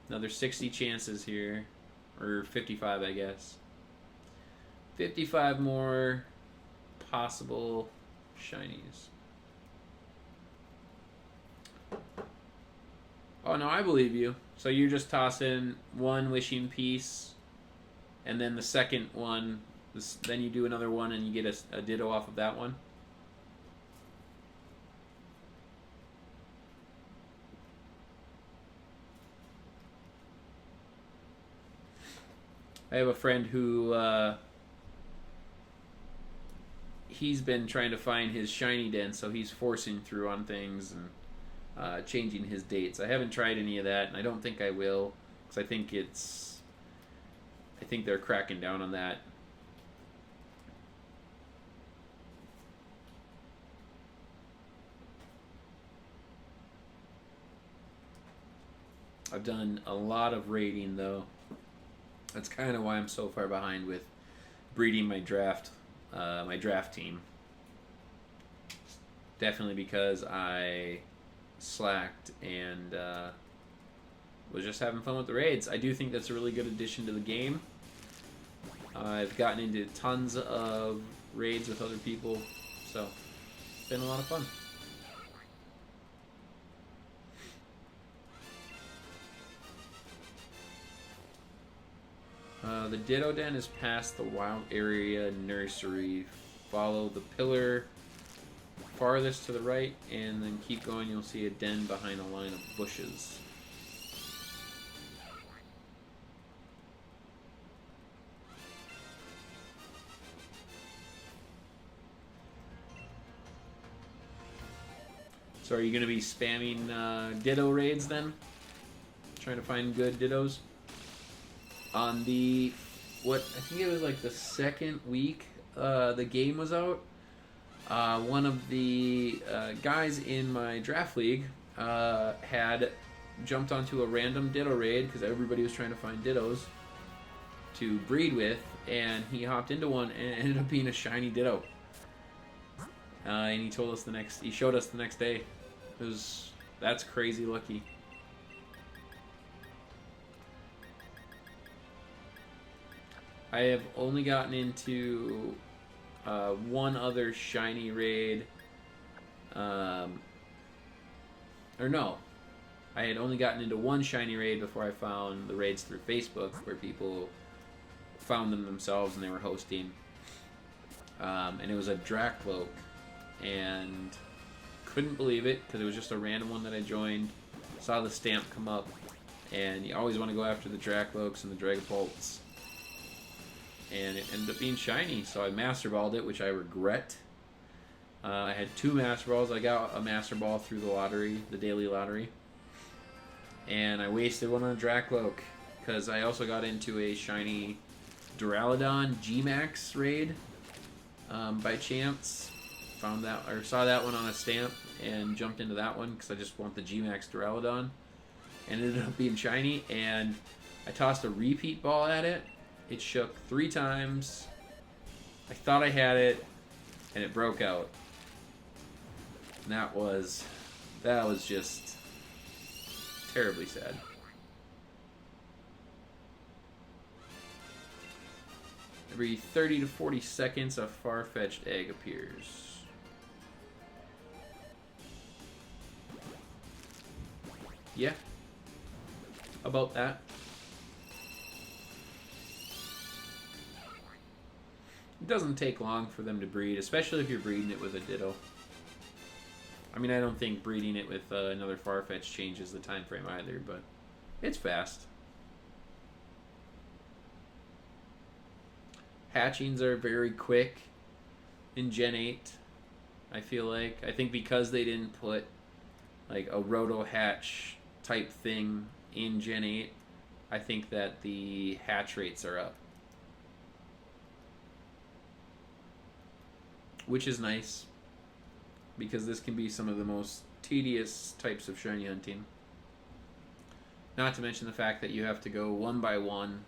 another 60 chances here. Or 55, I guess. 55 more possible shinies. Oh, no, I believe you. So you're just tossing 1 wishing piece, and then the second one, then you do another one and you get a Ditto off of that one? I have a friend who, he's been trying to find his shiny den, so he's forcing through on things and changing his dates. I haven't tried any of that, and I don't think I will, because I think they're cracking down on that. I've done a lot of raiding, though. That's kind of why I'm so far behind with breeding my draft team. Definitely because I slacked and was just having fun with the raids. I do think that's a really good addition to the game. I've gotten into tons of raids with other people, so it's been a lot of fun. The Ditto Den is past the Wild Area Nursery. Follow the pillar farthest to the right, and then keep going. You'll see a den behind a line of bushes. So are you going to be spamming Ditto raids then? Trying to find good Dittos? On the, I think it was like the second week the game was out, one of the guys in my draft league had jumped onto a random Ditto raid because everybody was trying to find Dittos to breed with, and he hopped into one and it ended up being a shiny Ditto. And he showed us the next day. That's crazy lucky. I have only gotten into 1 other shiny raid. I had only gotten into 1 shiny raid before I found the raids through Facebook, where people found them themselves and they were hosting. And it was a Dracloak, and Couldn't believe it because it was just a random one that I joined. Saw the stamp come up, and you always want to go after the Dracloaks and the Dragapults. And it ended up being shiny, so I Master Balled it, which I regret. I had 2 Master Balls. I got a Master Ball through the lottery, the daily lottery. And I wasted one on a Dracloak because I also got into a shiny Duraludon G-Max raid by chance. Found that, or saw that one on a stamp and jumped into that one because I just want the G-Max Duraludon. And it ended up being shiny, and I tossed a repeat ball at it. It shook 3 times. I thought I had it, and it broke out. And that was just terribly sad. Every 30 to 40 seconds, a Farfetch'd egg appears. Yeah. About that. It doesn't take long for them to breed, especially if you're breeding it with a Ditto. I mean, I don't think breeding it with another Farfetch'd changes the time frame either, but it's fast. Hatchings are very quick in Gen 8, I feel like. I think because they didn't put like a roto hatch type thing in Gen 8, I think that the hatch rates are up. Which is nice, because this can be some of the most tedious types of shiny hunting. Not to mention the fact that you have to go one by one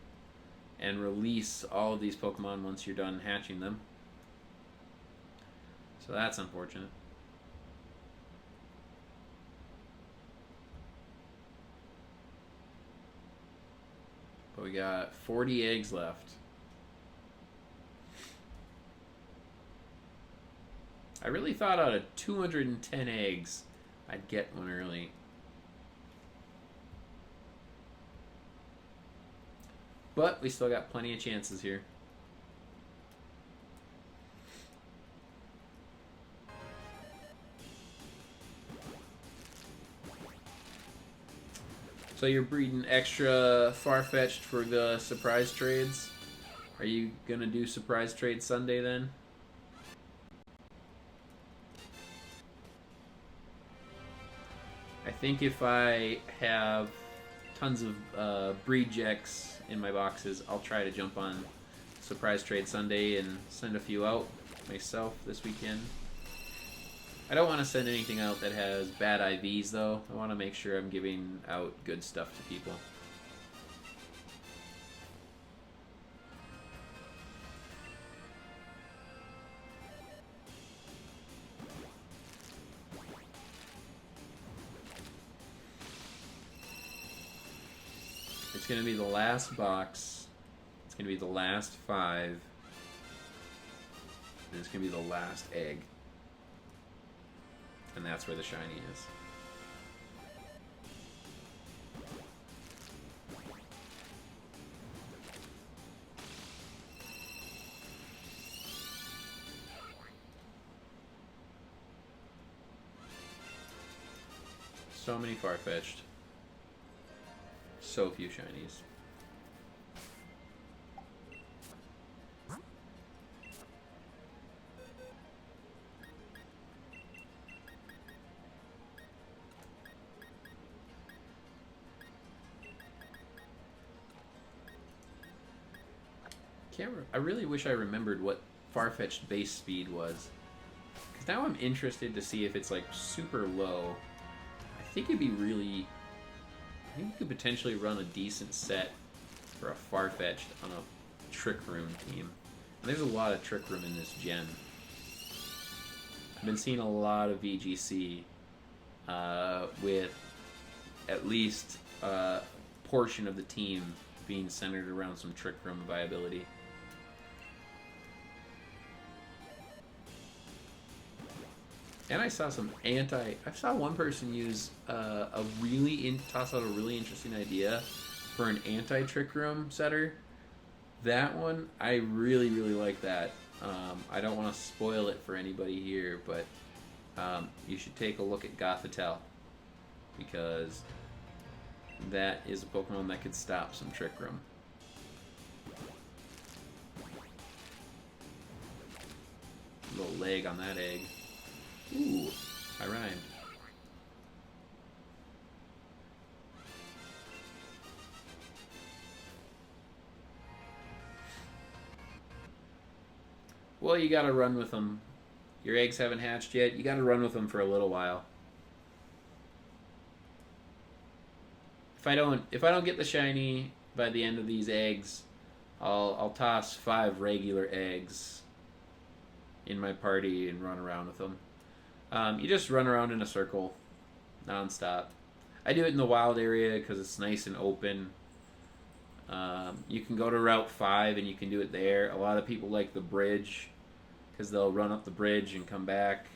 and release all of these Pokemon once you're done hatching them. So that's unfortunate. But we got 40 eggs left. I really thought out of 210 eggs, I'd get one early. But we still got plenty of chances here. So you're breeding extra Farfetch'd for the surprise trades? Are you going to do surprise trade Sunday then? I think if I have tons of breed checks in my boxes, I'll try to jump on Surprise Trade Sunday and send a few out myself this weekend. I don't want to send anything out that has bad IVs though. I want to make sure I'm giving out good stuff to people. It's going to be the last box. It's going to be the last 5. And it's going to be the last egg. And that's where the shiny is. So many Farfetch'd. So few shinies. I really wish I remembered what Farfetch'd base speed was. Because now I'm interested to see if it's like super low. I think it'd be really... I think you could potentially run a decent set for a Farfetch'd on a Trick Room team. And there's a lot of Trick Room in this gen. I've been seeing a lot of VGC with at least a portion of the team being centered around some Trick Room viability. And I saw some I saw one person use toss out a really interesting idea for an anti-Trick Room setter. That one, I really, really like that. I don't want to spoil it for anybody here, but you should take a look at Gothitelle, because that is a Pokemon that could stop some Trick Room. Little leg on that egg. Ooh, I rhymed. Well, you gotta run with them. Your eggs haven't hatched yet. You gotta run with them for a little while. If I don't get the shiny by the end of these eggs, I'll toss 5 regular eggs in my party and run around with them. You just run around in a circle, nonstop. I do it in the wild area because it's nice and open. You can go to Route 5 and you can do it there. A lot of people like the bridge because they'll run up the bridge and come back.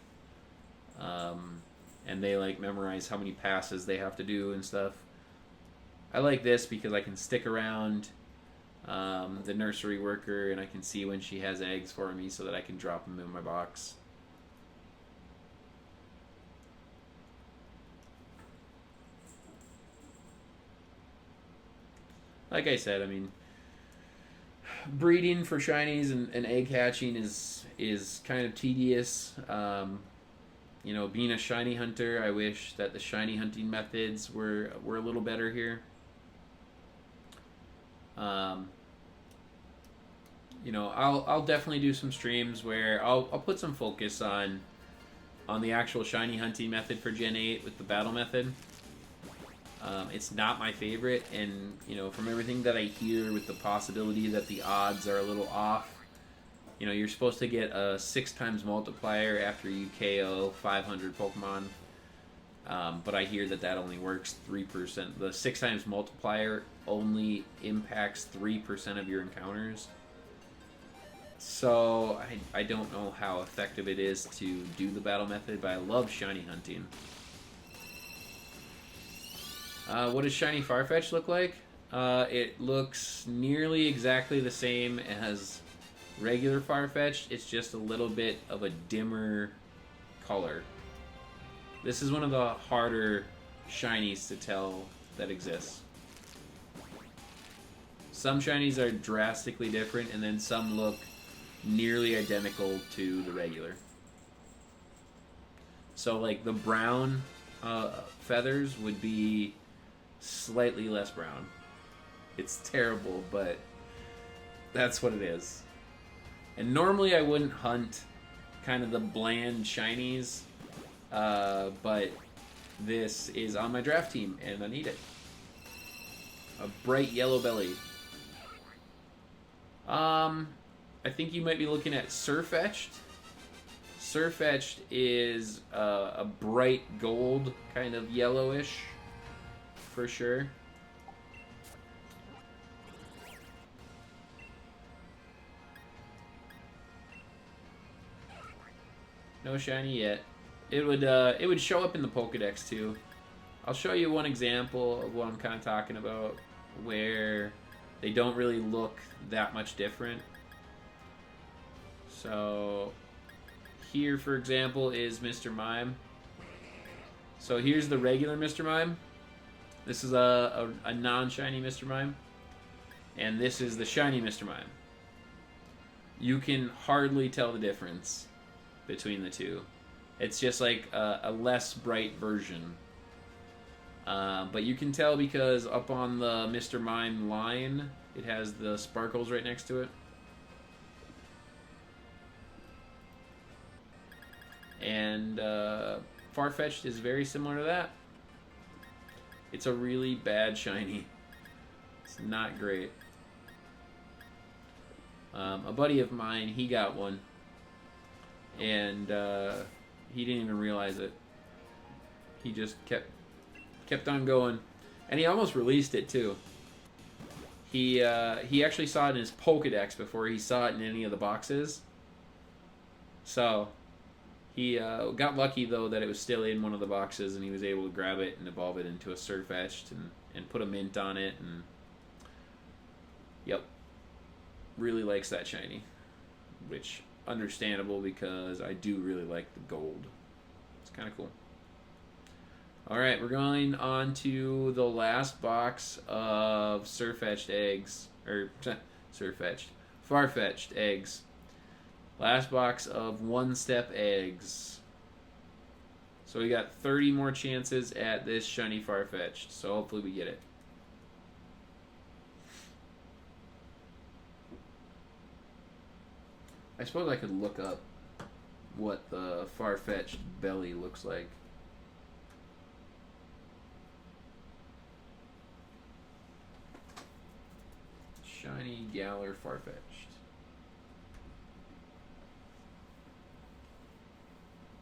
And they like memorize how many passes they have to do and stuff. I like this because I can stick around the nursery worker and I can see when she has eggs for me so that I can drop them in my box. Like I said, I mean, breeding for shinies and egg hatching is kind of tedious. You know, being a shiny hunter, I wish that the shiny hunting methods were a little better here. You know, I'll definitely do some streams where I'll put some focus on the actual shiny hunting method for Gen 8 with the battle method. It's not my favorite, and you know, from everything that I hear with the possibility that the odds are a little off, you know, you're supposed to get a 6 times multiplier after you KO 500 Pokemon, but I hear that only works 3%. The 6 times multiplier only impacts 3% of your encounters. So I don't know how effective it is to do the battle method, but I love shiny hunting. What does shiny Farfetch'd look like? It looks nearly exactly the same as regular Farfetch'd. It's just a little bit of a dimmer color. This is one of the harder shinies to tell that exists. Some shinies are drastically different, and then some look nearly identical to the regular. So like the brown feathers would be slightly less brown. It's terrible, but that's what it is. And normally I wouldn't hunt kind of the bland shinies, but this is on my draft team and I need it. A bright yellow belly. I think you might be looking at Farfetch'd. Farfetch'd is a bright gold, kind of yellowish, for sure. No shiny yet. It would show up in the Pokedex too. I'll show you one example of what I'm kind of talking about, where they don't really look that much different. So here, for example, is Mr. Mime. So here's the regular Mr. Mime. This is a non-shiny Mr. Mime. And this is the shiny Mr. Mime. You can hardly tell the difference between the two. It's just like a less bright version. But you can tell because up on the Mr. Mime line, it has the sparkles right next to it. And Farfetch'd is very similar to that. It's a really bad shiny. It's not great. A buddy of mine, he got one. And he didn't even realize it. He just kept on going. And he almost released it too. He actually saw it in his Pokedex before he saw it in any of the boxes. So he got lucky, though, that it was still in one of the boxes, and he was able to grab it and evolve it into a Farfetch'd and put a mint on it. And yep, really likes that shiny, which understandable because I do really like the gold. Kind of cool. Alright, we're going on to the last box of Farfetch'd eggs. Or, Farfetch'd eggs. Last box of one-step eggs. So we got 30 more chances at this shiny Farfetch'd. So hopefully we get it. I suppose I could look up what the Farfetch'd belly looks like. Shiny Galar Farfetch'd.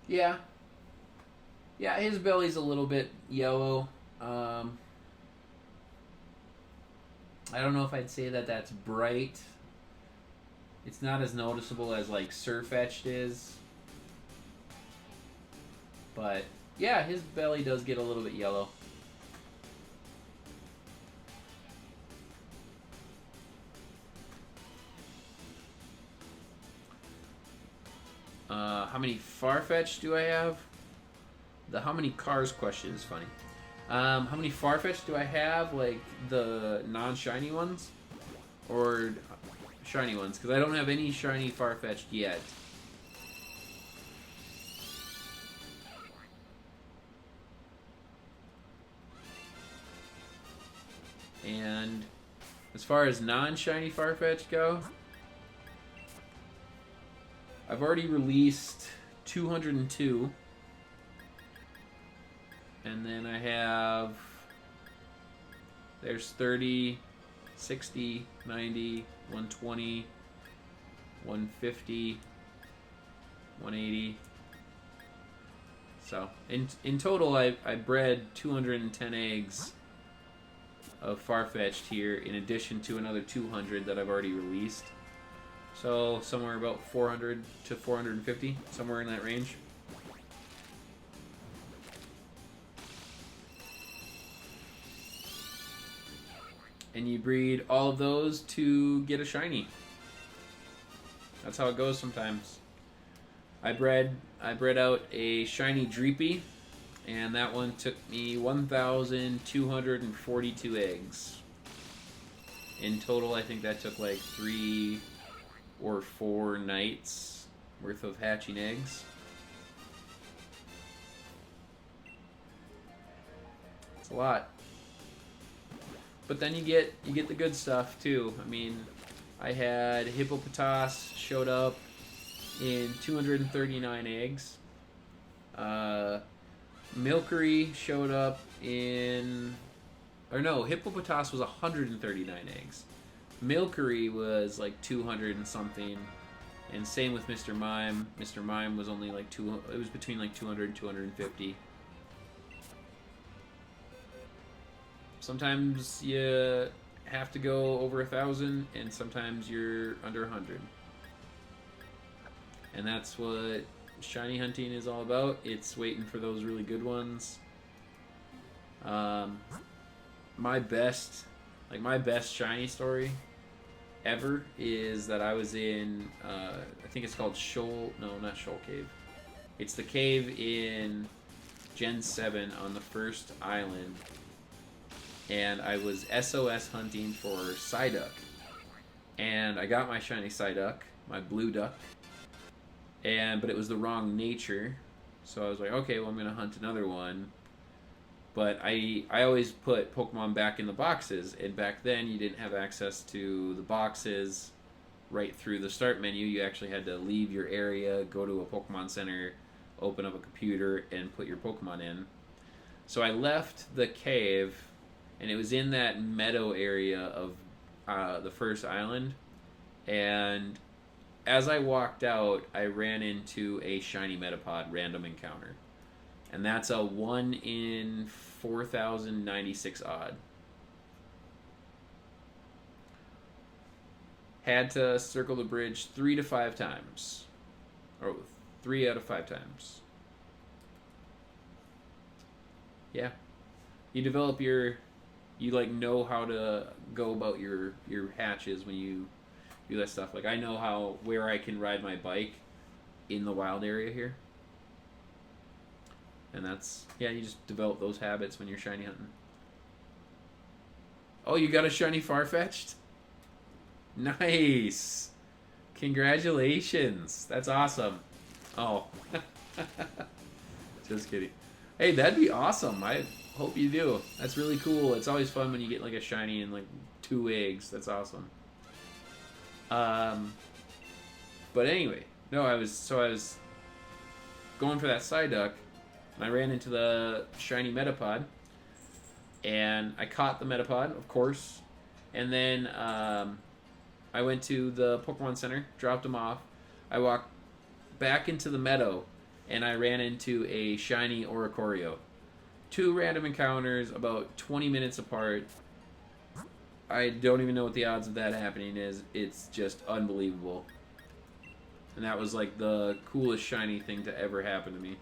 Yeah. Yeah, his belly's a little bit yellow. I don't know if I'd say that that's bright. It's not as noticeable as like Farfetch'd is. But yeah, his belly does get a little bit yellow. How many Farfetch'd do I have? The how many cars question is funny. How many Farfetch'd do I have? Like the non-shiny ones? Or shiny ones? Because I don't have any shiny Farfetch'd yet. And as far as non-shiny Farfetch'd go, I've already released 202. And then I have, there's 30, 60, 90, 120, 150, 180. So in total, I bred 210 eggs of Farfetch'd here, in addition to another 200 that I've already released. So somewhere about 400 to 450, somewhere in that range. And you breed all of those to get a shiny. That's how it goes sometimes. I bred out a shiny Dreepy, and that one took me 1,242 eggs. In total, I think that took like 3 or 4 nights worth of hatching eggs. It's a lot. But then you get the good stuff too. I mean, I had Hippopotas showed up in 239 eggs. Milkery showed up in, or no, Hippopotas was 139 eggs. Milkery was like 200 and something, and same with Mr. Mime. Mr. Mime was only like it was between like 200 and 250. Sometimes you have to go over 1,000, and sometimes you're under 100. And that's what shiny hunting is all about. It's waiting for those really good ones. My best shiny story ever is that I was in, I think it's called not Shoal Cave. It's the cave in Gen 7 on the first island. And I was SOS hunting for Psyduck. And I got my shiny Psyduck, my blue duck. But it was the wrong nature. So I was like, okay, well I'm going to hunt another one. But I always put Pokemon back in the boxes. And back then you didn't have access to the boxes right through the start menu. You actually had to leave your area, go to a Pokemon Center, open up a computer, and put your Pokemon in. So I left the cave, and it was in that meadow area of the first island. And as I walked out, I ran into a shiny Metapod random encounter. And that's a 1 in 4,096 odd. Had to circle the bridge 3 to 5 times. Or 3 out of 5 times. Yeah. You develop you like know how to go about your hatches when you do that stuff. Like I know where I can ride my bike in the wild area here. And that's, yeah, you just develop those habits when you're shiny hunting. Oh, you got a shiny Farfetch'd? Nice! Congratulations! That's awesome. Oh. Just kidding. Hey, that'd be awesome. I hope you do. That's really cool. It's always fun when you get like a shiny and like 2 eggs. That's awesome. But anyway, no, I was going for that Psyduck, and I ran into the shiny Metapod, and I caught the Metapod, of course, and then I went to the Pokemon Center, dropped him off. I walked back into the meadow, and I ran into a shiny Oricorio. 2 random encounters about 20 minutes apart. I don't even know what the odds of that happening is. It's just unbelievable. And that was like the coolest shiny thing to ever happen to me.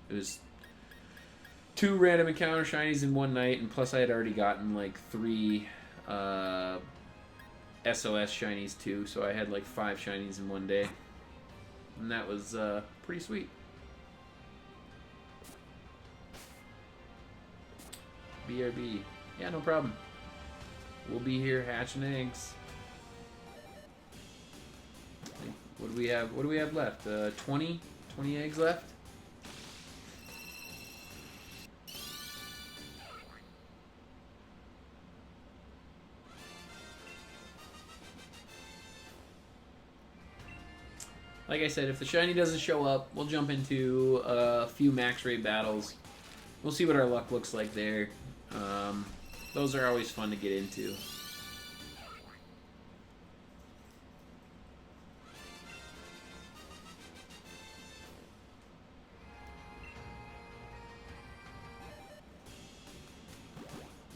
It was 2 random encounter shinies in one night, and plus I had already gotten like 3 SOS shinies too, so I had like 5 shinies in one day. And that was pretty sweet. BRB. Yeah, no problem. We'll be here hatching eggs. What do we have? What do we have left? 20 eggs left? Like I said, if the shiny doesn't show up, we'll jump into a few max rate battles. We'll see what our luck looks like there. Those are always fun to get into.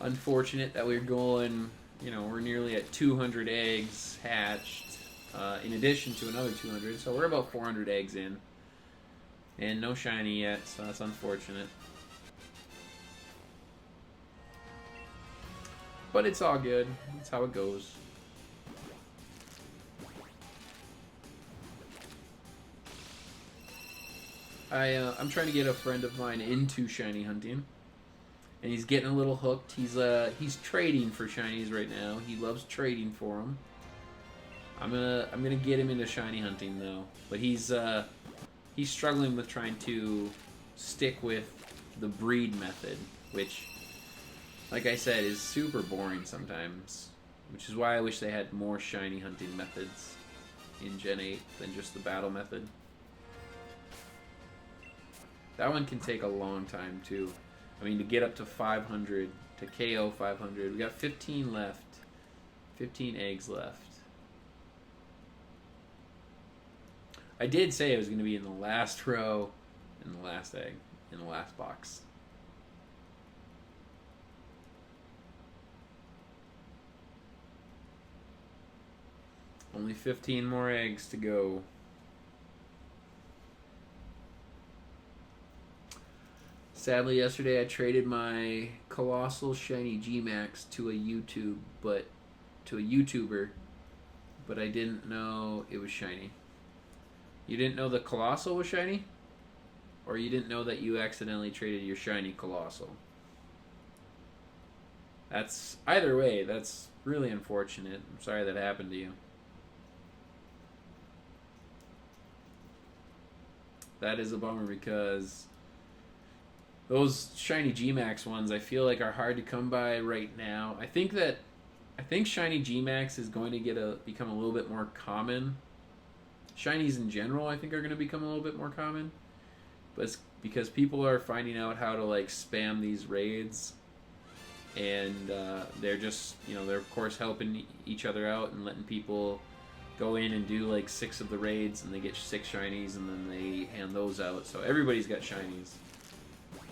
Unfortunate that we're going, we're nearly at 200 eggs hatched, in addition to another 200, so we're about 400 eggs in. And no shiny yet, so that's unfortunate. But it's all good. That's how it goes. I'm trying to get a friend of mine into shiny hunting, and he's getting a little hooked. He's trading for shinies right now. He loves trading for them. I'm gonna get him into shiny hunting though, but he's struggling with trying to stick with the breed method, which, like I said, is super boring sometimes, which is why I wish they had more shiny hunting methods in Gen 8 than just the battle method. That one can take a long time too. I mean, to get up to 500, to KO 500, we got 15 left. 15 eggs left. I did say it was going to be in the last row, in the last egg, in the last box. Only 15 more eggs to go. Sadly, yesterday I traded my Colossal Shiny G-Max to a YouTuber, but I didn't know it was shiny. You didn't know the Colossal was shiny? Or you didn't know that you accidentally traded your shiny Colossal? That's, either way, that's really unfortunate. I'm sorry that happened to you. That is a bummer because those shiny G-Max ones I feel like are hard to come by right now. I think shiny G-Max is going to become a little bit more common. Shinies in general I think are going to become a little bit more common. But it's because people are finding out how to like spam these raids, and they're just, they're of course helping each other out and letting people go in and do like 6 of the raids, and they get 6 shinies, and then they hand those out. So everybody's got shinies.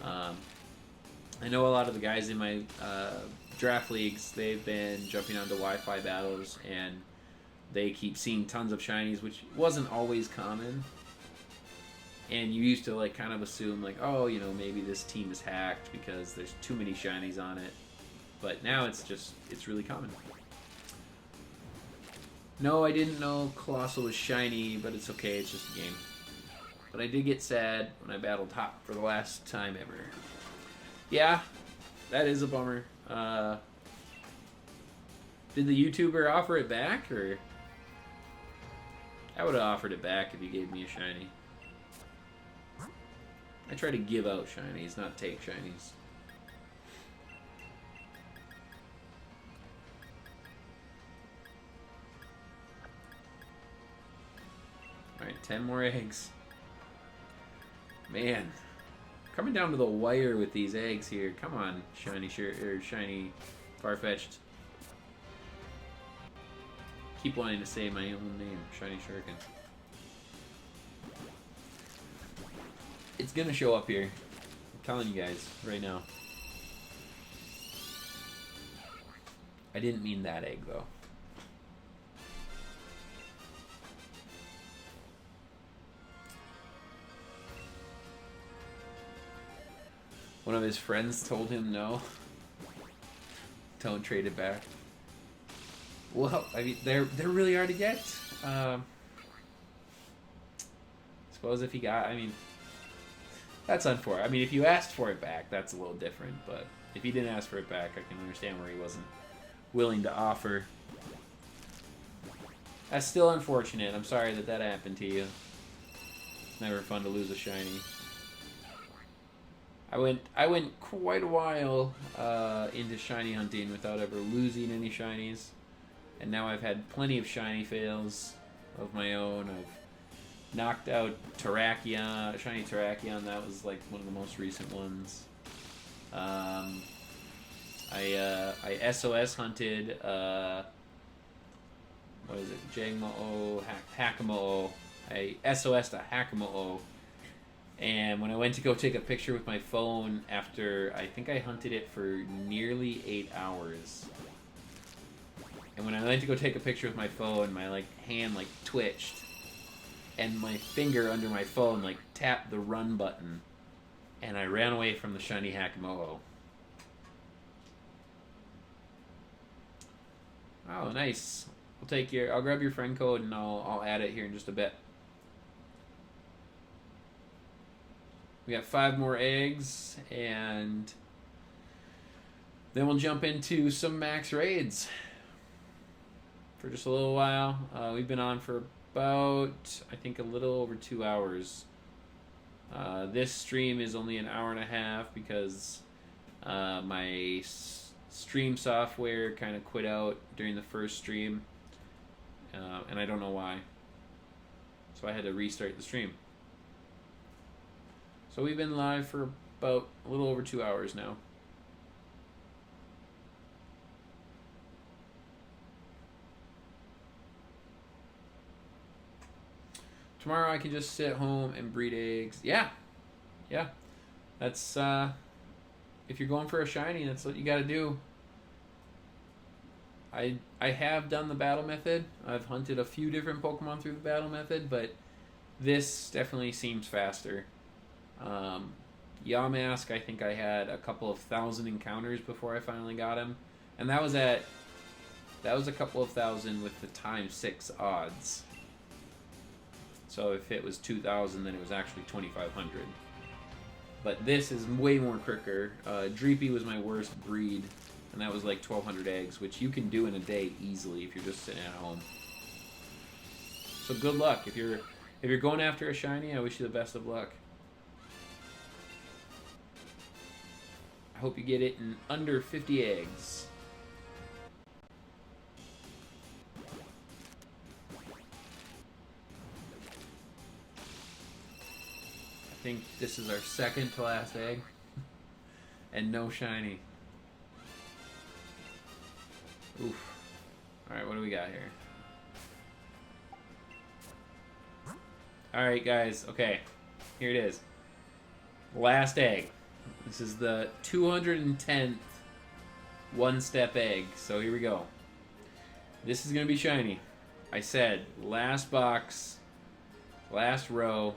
I know a lot of the guys in my draft leagues, they've been jumping onto Wi-Fi battles, and they keep seeing tons of shinies, which wasn't always common. And you used to like kind of assume like, oh, maybe this team is hacked because there's too many shinies on it. But now it's really common. No, I didn't know Colossal was shiny, but it's okay, it's just a game. But I did get sad when I battled Hop for the last time ever. Yeah, that is a bummer. Did the YouTuber offer it back, or? I would have offered it back if he gave me a shiny. I try to give out shinies, not take shinies. Alright, 10 more eggs. Man. Coming down to the wire with these eggs here. Come on, shiny shiny Farfetch'd. Keep wanting to say my own name, Shiny Shuriken. It's gonna show up here. I'm telling you guys right now. I didn't mean that egg though. One of his friends told him no. Don't trade it back. Well, I mean, they're really hard to get. Suppose if he got, I mean, that's unfortunate. I mean, if you asked for it back, that's a little different. But if he didn't ask for it back, I can understand where he wasn't willing to offer. That's still unfortunate. I'm sorry that happened to you. It's never fun to lose a shiny. I went quite a while into shiny hunting without ever losing any shinies. And now I've had plenty of shiny fails of my own. I've knocked out Terrakion, shiny Terrakion. That was like one of the most recent ones. I SOS hunted, what is it, Jangmo-O, Hakamo-O. I SOS'd a Hakamo-O. And when I went to go take a picture with my phone after, I think I hunted it for nearly 8 hours. And when I went to go take a picture with my phone, my hand twitched. And my finger under my phone tapped the run button. And I ran away from the shiny Hakamo-O. Oh, nice. I'll grab your friend code and I'll add it here in just a bit. We got 5 more eggs, and then we'll jump into some max raids for just a little while. We've been on for about, I think, a little over 2 hours. This stream is only an hour and a half because my stream software kind of quit out during the first stream, and I don't know why. So I had to restart the stream. So we've been live for about a little over 2 hours now. Tomorrow I can just sit home and breed eggs. Yeah. That's, if you're going for a shiny, that's what you gotta do. I have done the battle method. I've hunted a few different Pokemon through the battle method, but this definitely seems faster. Yamask, I think I had a couple of 1,000 encounters before I finally got him, and that was a couple of 1,000 with the ×6 odds. So if it was 2,000, then it was actually 2,500. But this is way more quicker. Dreepy was my worst breed, and that was like 1,200 eggs, which you can do in a day easily if you're just sitting at home. So good luck. If you're going after a shiny, I wish you the best of luck. I hope you get it in under 50 eggs. I think this is our second to last egg. And no shiny. Oof. Alright, what do we got here? Alright, guys. Okay. Here it is. Last egg. This is the 210th one-step egg. So here we go. This is going to be shiny. I said last box, last row,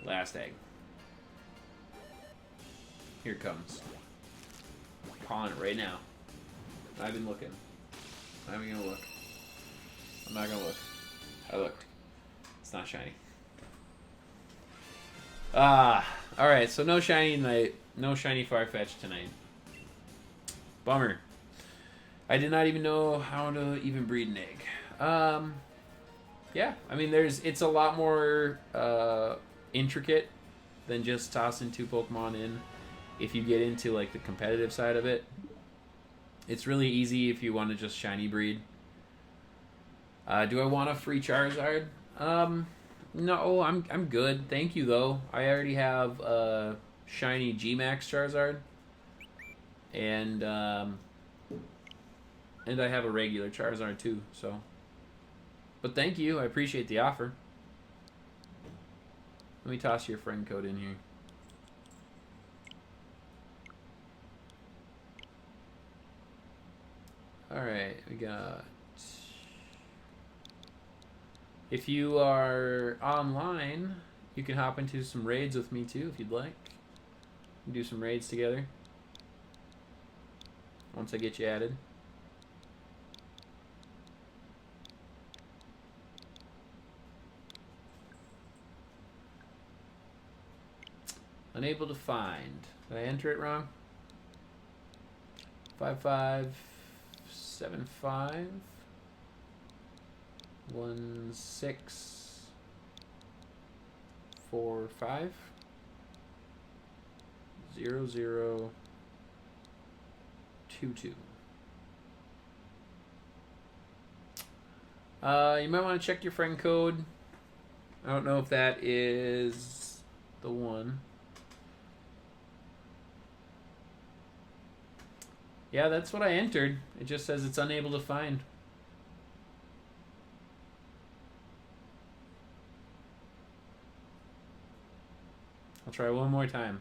last egg. Here it comes. I'm calling it right now. I've been looking. I'm not even going to look. I'm not going to look. I looked. It's not shiny. All right. So no shiny tonight. No shiny Farfetch'd tonight. Bummer. I did not even know how to even breed an egg. Yeah. I mean, it's a lot more intricate than just tossing 2 Pokemon in. If you get into like the competitive side of it, it's really easy if you want to just shiny breed. Do I want a free Charizard? No, I'm good. Thank you though. I already have a shiny G-Max Charizard, and I have a regular Charizard too. So, but thank you. I appreciate the offer. Let me toss your friend code in here. All right, we got. If you are online, you can hop into some raids with me too if you'd like. We can do some raids together once I get you added. Unable to find. Did I enter it wrong? 5575 1645 0022. You might want to check your friend code. I don't know if that is the one. Yeah, that's what I entered. It just says it's unable to find. I'll try one more time.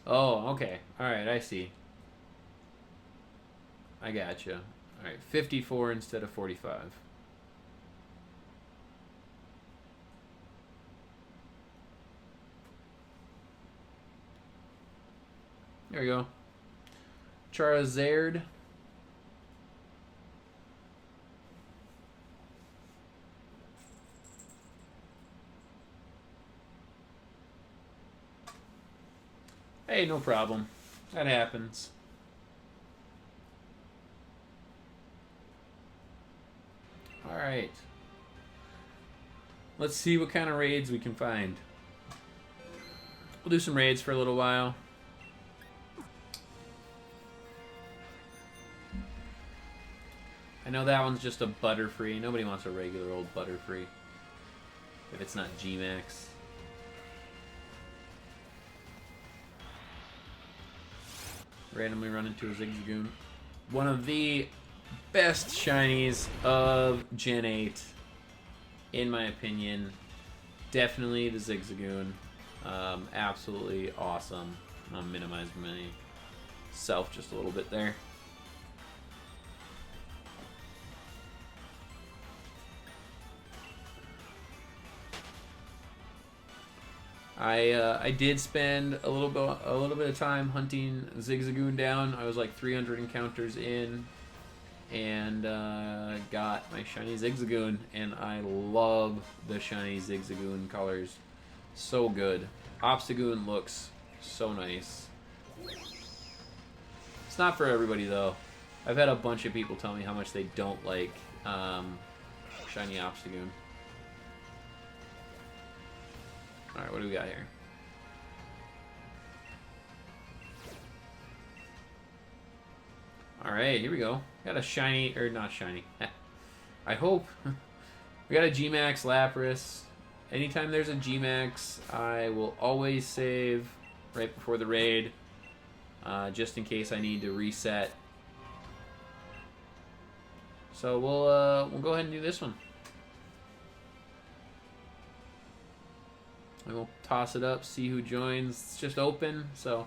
Oh, okay. Alright, I see. I gotcha. Alright, 54 instead of 45. There we go. Charizard. Hey, no problem. That happens. Alright. Let's see what kind of raids we can find. We'll do some raids for a little while. I know that one's just a Butterfree. Nobody wants a regular old Butterfree. If it's not G-Max. Randomly run into a Zigzagoon. One of the best shinies of Gen 8, in my opinion. Definitely the Zigzagoon. Absolutely awesome. I'll minimize myself just a little bit there. I did spend a little bit of time hunting Zigzagoon down. I was like 300 encounters in, and got my shiny Zigzagoon, and I love the shiny Zigzagoon colors. So good. Obstagoon looks so nice. It's not for everybody though. I've had a bunch of people tell me how much they don't like shiny Obstagoon. Alright, what do we got here? Alright, here we go. Got a shiny, or not shiny. I hope. We got a G-Max Lapras. Anytime there's a G-Max, I will always save right before the raid. Just in case I need to reset. So we'll go ahead and do this one. And we'll toss it up, see who joins. It's just open, so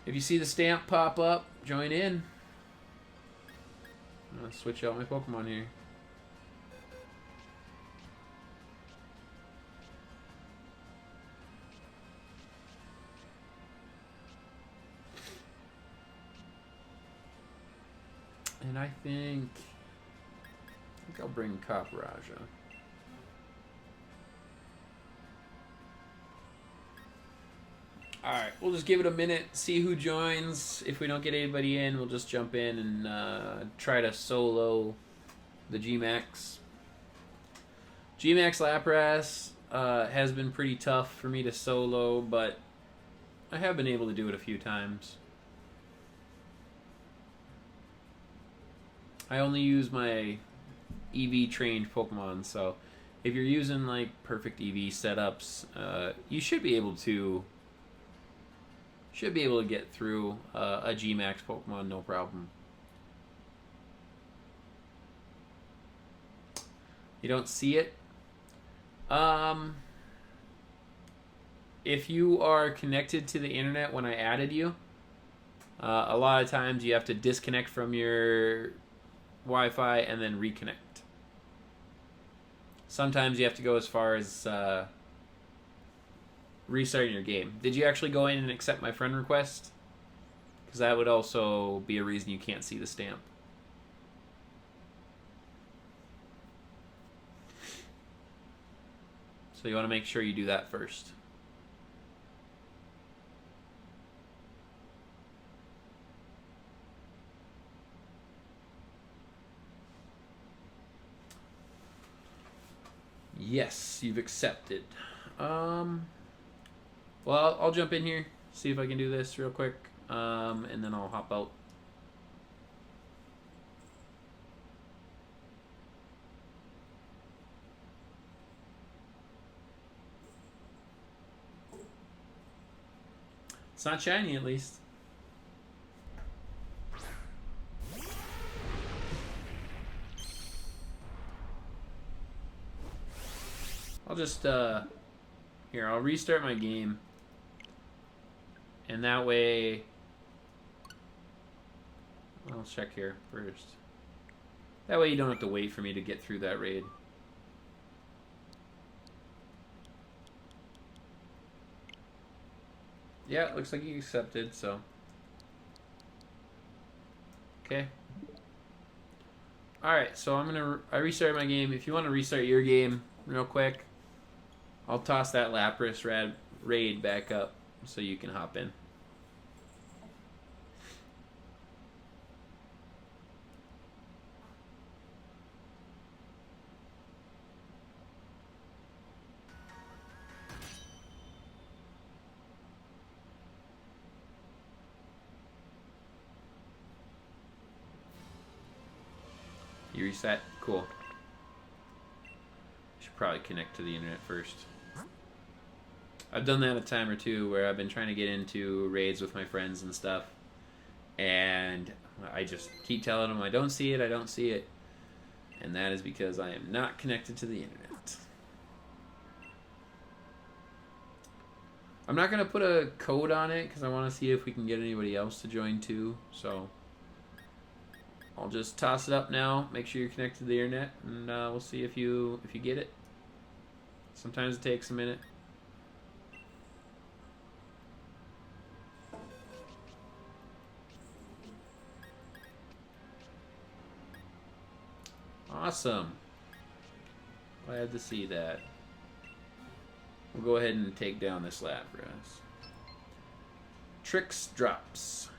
if you see the stamp pop up, join in. I'm gonna switch out my Pokemon here. And I think I'll bring Capraja. Alright, we'll just give it a minute, see who joins. If we don't get anybody in, we'll just jump in and try to solo the G-Max. G-Max Lapras has been pretty tough for me to solo, but I have been able to do it a few times. I only use my EV trained Pokemon, so if you're using like perfect EV setups, you should be able to get through a G-Max Pokemon no problem. You don't see it? If you are connected to the internet when I added you, a lot of times you have to disconnect from your Wi-Fi and then reconnect. Sometimes you have to go as far as restarting your game. Did you actually go in and accept my friend request? Because that would also be a reason you can't see the stamp. So you want to make sure you do that first. Yes, you've accepted. Well, I'll jump in here, see if I can do this real quick, and then I'll hop out. It's not shiny, at least. I'll just, here, I'll restart my game. And that way, I'll check here first. That way you don't have to wait for me to get through that raid. Yeah, it looks like you accepted, so. Okay. Alright, so I restarted my game. If you want to restart your game real quick, I'll toss that Lapras raid back up so you can hop in. You reset? Cool. Should probably connect to the internet first. I've done that a time or two where I've been trying to get into raids with my friends and stuff, and I just keep telling them I don't see it, I don't see it, and that is because I am not connected to the internet. I'm not going to put a code on it because I want to see if we can get anybody else to join too, so I'll just toss it up now, make sure you're connected to the internet, and we'll see if you get it. Sometimes it takes a minute. Awesome. Glad to see that. We'll go ahead and take down this Lapras. Tricks drops.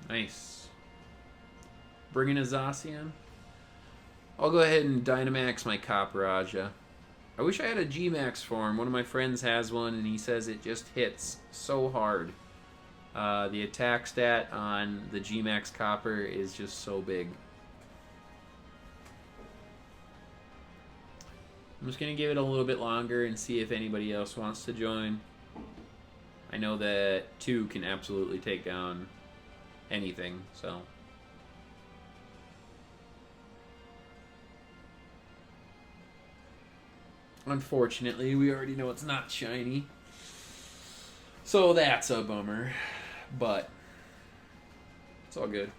Nice. Bringing a Zacian. I'll go ahead and Dynamax my Capraja. I wish I had a G-Max form. One of my friends has one, and he says it just hits so hard. The attack stat on the G-Max Copper is just so big. I'm just going to give it a little bit longer and see if anybody else wants to join. I know that 2 can absolutely take down anything, so. Unfortunately, we already know it's not shiny. So that's a bummer. But it's all good.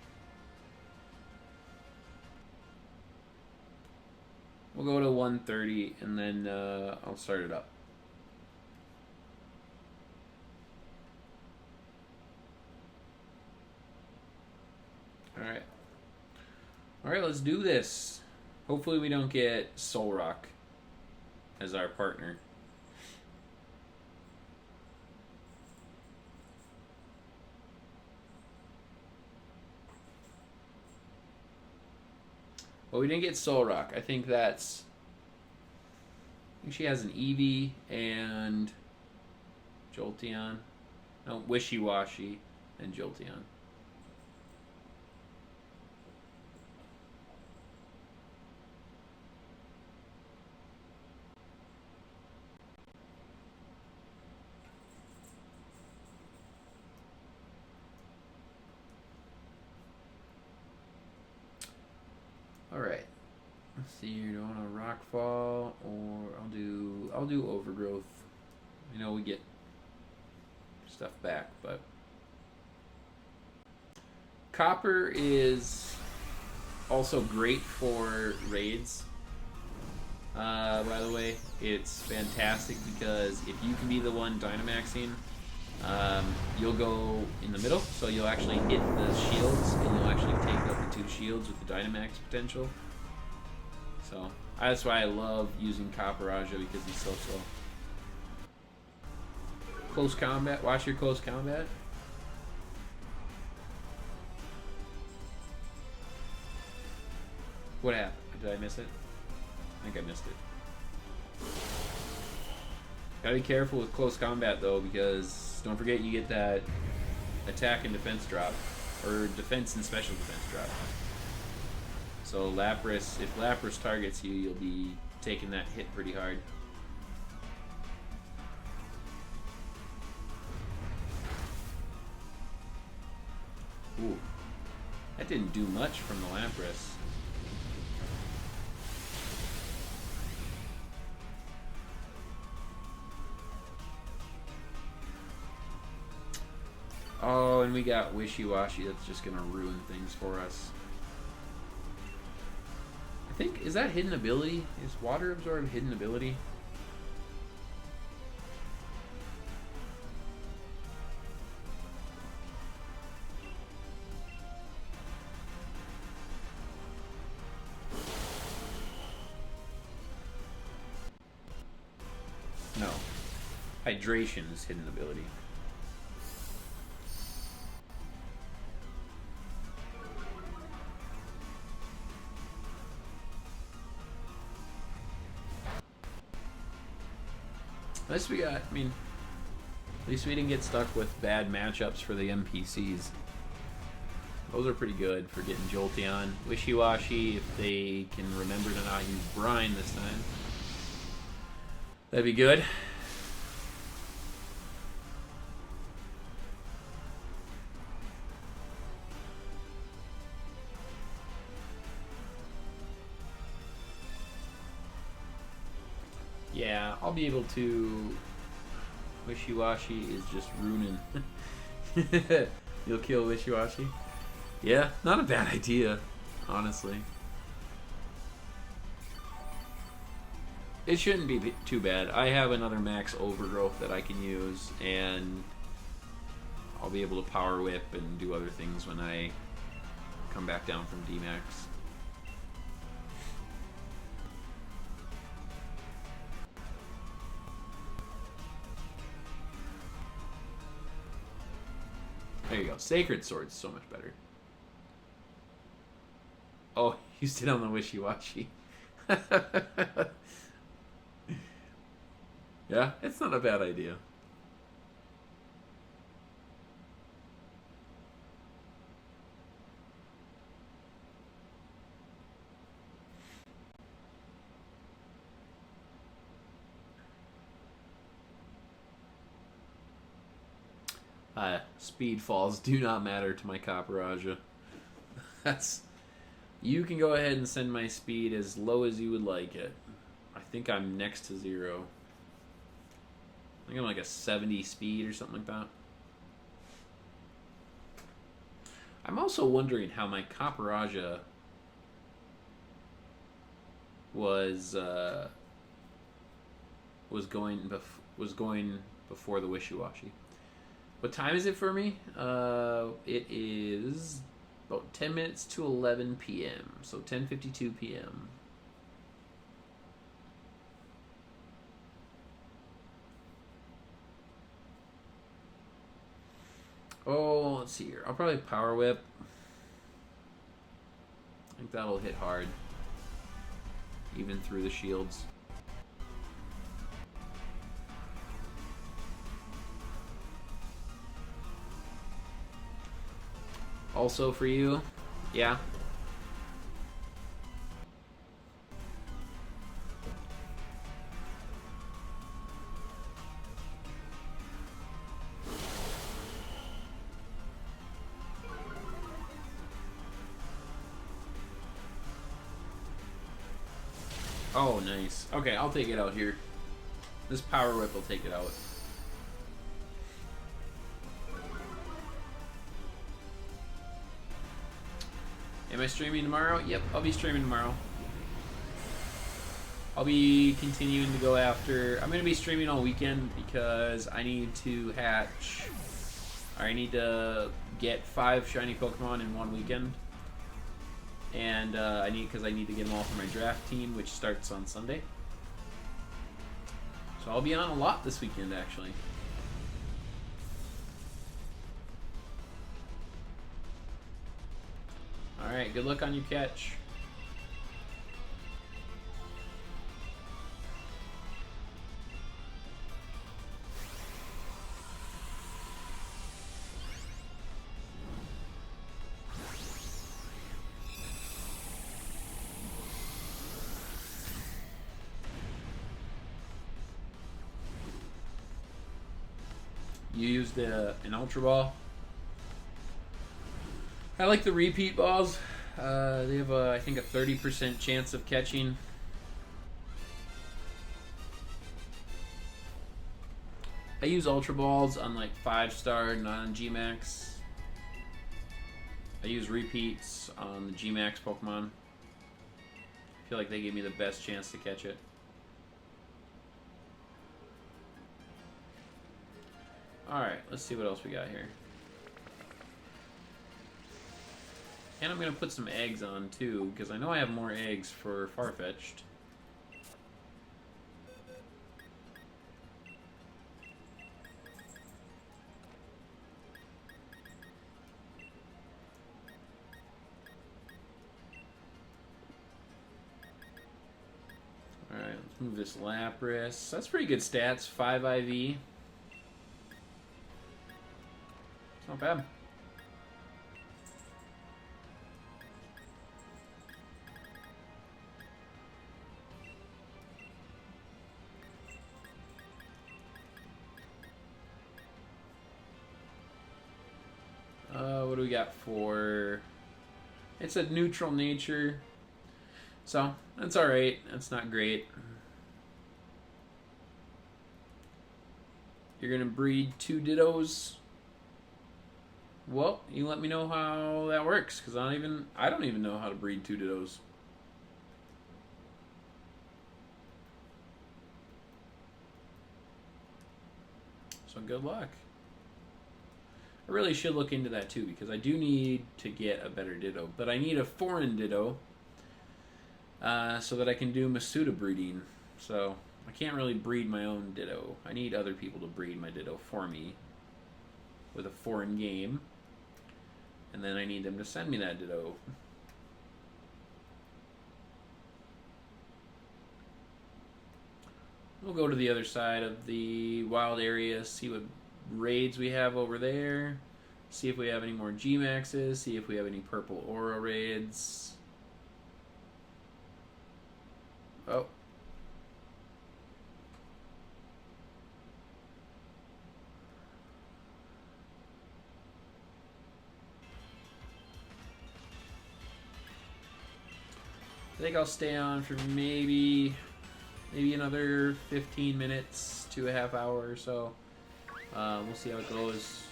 We'll go to 130 and then I'll start it up. Alright, let's do this. Hopefully we don't get Solrock as our partner. Well, we didn't get Solrock. I think she has an Eevee and Jolteon. No, Wishy-Washy and Jolteon. Alright. Let's see here. Do I want a Rockfall or I'll do Overgrowth. I know we get stuff back, but Copper is also great for raids. By the way, it's fantastic because if you can be the one Dynamaxing, you'll go in the middle, so you'll actually hit the shields, and you'll actually take out the 2 shields with the Dynamax potential. So that's why I love using Capparaja, because he's so slow. Close combat. Watch your close combat. What happened? Did I miss it? I think I missed it. Gotta be careful with close combat though, because don't forget you get that attack and defense drop, or defense and special defense drop. So Lapras, if Lapras targets you, you'll be taking that hit pretty hard. Ooh, that didn't do much from the Lapras. Oh, and we got Wishy-Washy. That's just going to ruin things for us. I think, is that hidden ability? Is Water Absorb hidden ability? No. Hydration is hidden ability. At least we got, I mean, at least we didn't get stuck with bad matchups for the NPCs. Those are pretty good for getting Jolteon. Wishy-Washy, if they can remember to not use Brine this time, that'd be good. Yeah, I'll be able to... Wishy-Washy is just ruining. You'll kill Wishy-Washy? Yeah, not a bad idea, honestly. It shouldn't be too bad. I have another max Overgrowth that I can use, and I'll be able to Power Whip and do other things when I come back down from D-Max. There you go. Sacred Sword's so much better. Oh, used it on the Wishy-Washy. Yeah, it's not a bad idea. Speed falls do not matter to my Capparaja. You can go ahead and send my speed as low as you would like it. I think I'm next to 0. I think I'm like a 70 speed or something like that. I'm also wondering how my Capparaja was going before the Wishy-Washy. What time is it for me? It is About 10 minutes to 11 p.m. So 10:52 p.m. Oh, let's see here. I'll probably Power Whip. I think that'll hit hard. Even through the shields. Also for you. Yeah. Oh, nice. Okay, I'll take it out here. This Power Whip will take it out. Am I streaming tomorrow? Yep, I'll be streaming tomorrow. I'll be continuing to go after... I'm going to be streaming all weekend because I need to hatch... I need to get 5 shiny Pokemon in one weekend. And because I need to get them all for my draft team, which starts on Sunday. So I'll be on a lot this weekend, actually. Alright, good luck on your catch. You used an Ultra Ball. I like the repeat balls. They have, I think, a 30% chance of catching. I use Ultra Balls on like 5-star non-G-Max. I use repeats on the G-Max Pokemon. I feel like they give me the best chance to catch it. Alright, let's see what else we got here. And I'm going to put some eggs on too, because I know I have more eggs for Farfetch'd. Alright, let's move this Lapras. That's pretty good stats. 5 IV. It's not bad. What do we got for... It's a neutral nature. So, that's alright. That's not great. You're going to breed 2 Dittos. Well, you let me know how that works, because I don't even know how to breed 2 Dittos. So good luck. I really should look into that too, because I do need to get a better Ditto, but I need a foreign Ditto so that I can do Masuda breeding. So I can't really breed my own Ditto. I need other people to breed my Ditto for me with a foreign game. And then I need them to send me that Ditto. We'll go to the other side of the wild area, see what raids we have over there, see if we have any more G-Maxes, see if we have any purple Aura raids. Oh. I think I'll stay on for maybe another 15 minutes to a half hour or so. We'll see how it goes.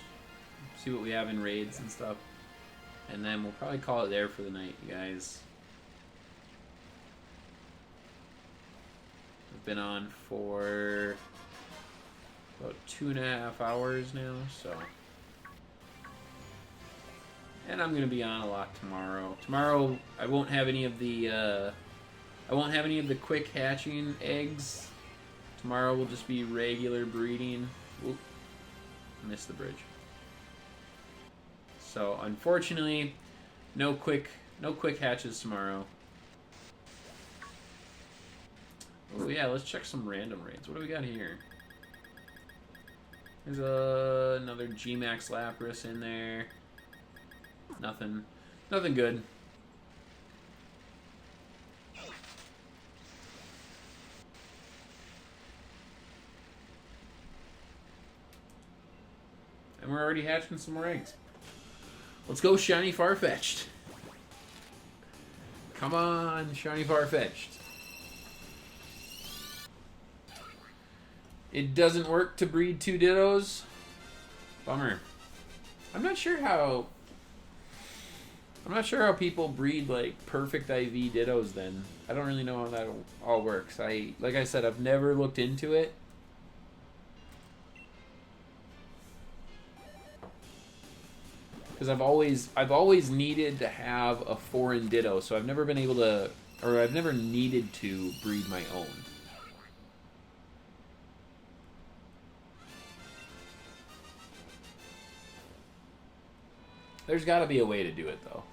See what we have in raids and stuff. And then we'll probably call it there for the night, you guys. I've been on for about 2.5 hours now, so. And I'm gonna be on a lot tomorrow. Tomorrow I won't have any of the quick hatching eggs. Tomorrow will just be regular breeding. Oop, missed the bridge. So unfortunately, no quick hatches tomorrow. Oh yeah, let's check some random raids. What do we got here? There's another G-Max Lapras in there. Nothing good. And we're already hatching some more eggs. Let's go shiny Farfetch'd. Come on, shiny Farfetch'd. It doesn't work to breed 2 Dittos. Bummer. I'm not sure how people breed like perfect IV Dittos then. I don't really know how that all works. Like I said, I've never looked into it. Because I've always needed to have a foreign Ditto, so I've never been able to, or I've never needed to breed my own. There's got to be a way to do it, though.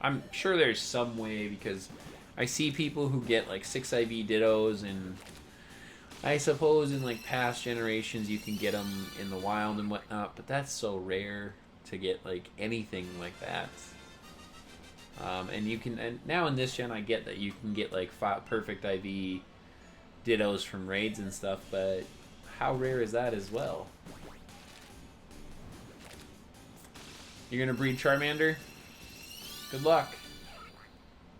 I'm sure there's some way, because I see people who get like 6 IV Dittos, and I suppose in like past generations you can get them in the wild and whatnot, but that's so rare to get like anything like that. And you can, and now in this gen I get that you can get like 5 perfect IV Dittos from raids and stuff, but how rare is that as well? You're gonna breed Charmander? Good luck.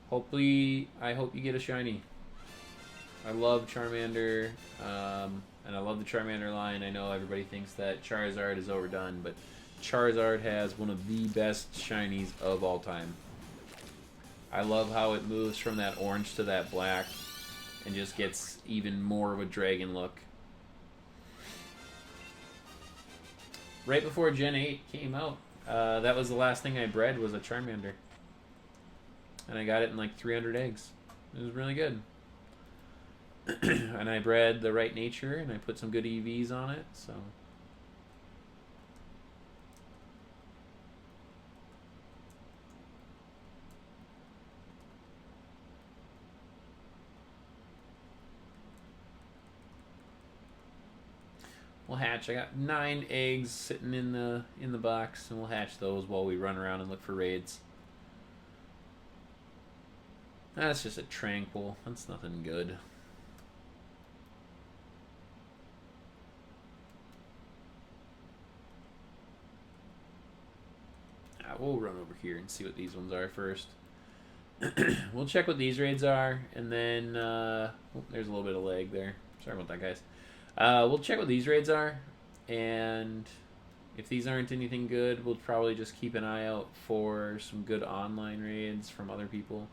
Hopefully, I hope you get a shiny. I love Charmander, and I love the Charmander line. I know everybody thinks that Charizard is overdone, but Charizard has one of the best shinies of all time. I love how it moves from that orange to that black and just gets even more of a dragon look. Right before Gen 8 came out, that was the last thing I bred, was a Charmander. And I got it in like 300 eggs. It was really good. And I bred the right nature, and I put some good EVs on it, so... We'll hatch. I got 9 eggs sitting in the box, and we'll hatch those while we run around and look for raids. That's just a tranquil. That's nothing good. We'll run over here and see what these ones are first. We'll check what these raids are, and then oh, there's a little bit of lag there. Sorry about that, guys. We'll check what these raids are, and if these aren't anything good, we'll probably just keep an eye out for some good online raids from other people.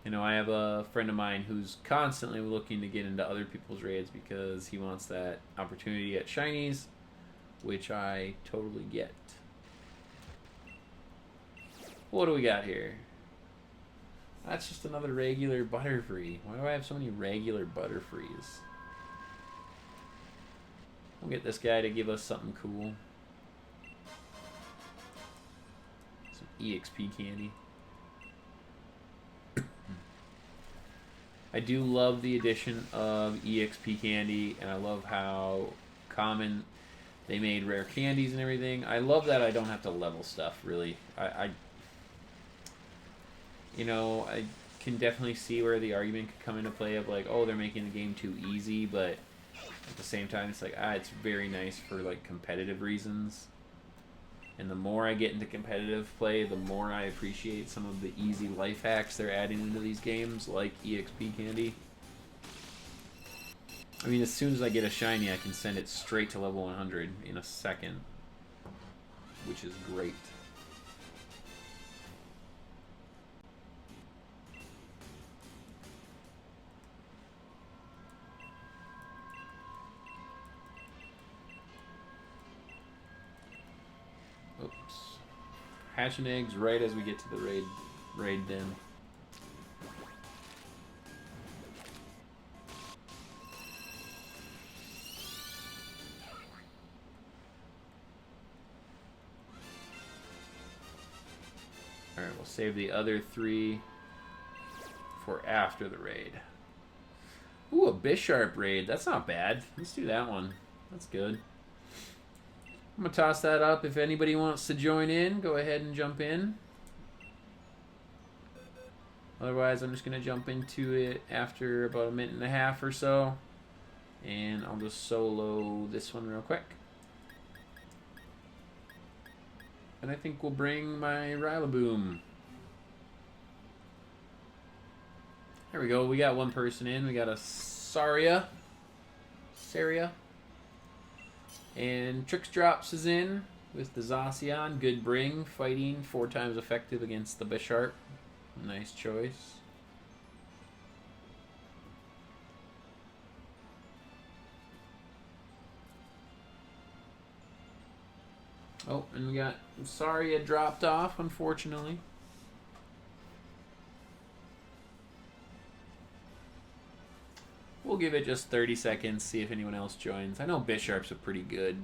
You know, I have a friend of mine who's constantly looking to get into other people's raids because he wants that opportunity at shinies, which I totally get. What do we got here? That's just another regular Butterfree. Why do I have so many regular Butterfrees? We'll get this guy to give us something cool. Some EXP candy. I do love the addition of EXP candy, and I love how common they made rare candies and everything. I love that I don't have to level stuff, really. You know, I can definitely see where the argument could come into play of like, oh, they're making the game too easy, but at the same time, it's like, it's very nice for like competitive reasons. And the more I get into competitive play, the more I appreciate some of the easy life hacks they're adding into these games, like EXP candy. I mean, as soon as I get a shiny, I can send it straight to level 100 in a second, which is great. Oops. Hatching eggs right as we get to the raid den. Alright, we'll save the other 3 for after the raid. Ooh, a Bisharp raid. That's not bad. Let's do that one. That's good. I'm going to toss that up. If anybody wants to join in, go ahead and jump in. Otherwise, I'm just going to jump into it after about a minute and a half or so. And I'll just solo this one real quick. And I think we'll bring my Rillaboom. There we go. We got one person in. We got a Saria. And Trix Drops is in with the Zacian. Good bring. Fighting. 4 times effective against the Bisharp. Nice choice. Oh, and we got Saria dropped off, unfortunately. We'll give it just 30 seconds, see if anyone else joins. I know Bisharp's a pretty good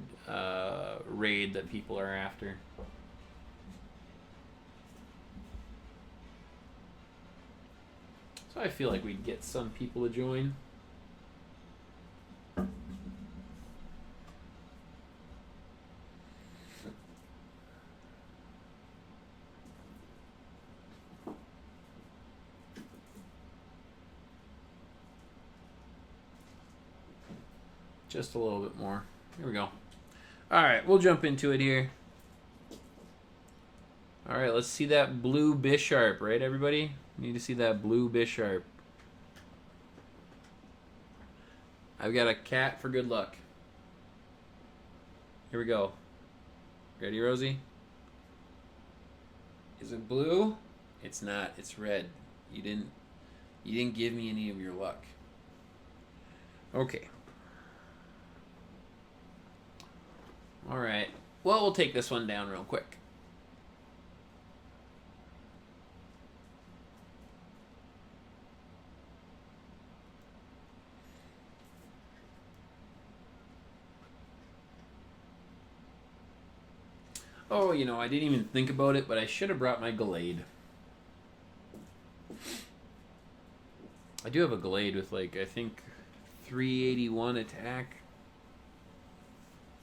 raid that people are after. So I feel like we'd get some people to join. Just a little bit more. Here we go. Alright, we'll jump into it here. Alright, let's see that blue Bisharp, right everybody? Need to see that blue Bisharp. I've got a cat for good luck. Here we go. Ready, Rosie? Is it blue? It's not. It's red. You didn't give me any of your luck. Okay. Alright. Well, we'll take this one down real quick. Oh, you know, I didn't even think about it, but I should have brought my Gallade. I do have a Gallade with, like, I think 381 attack.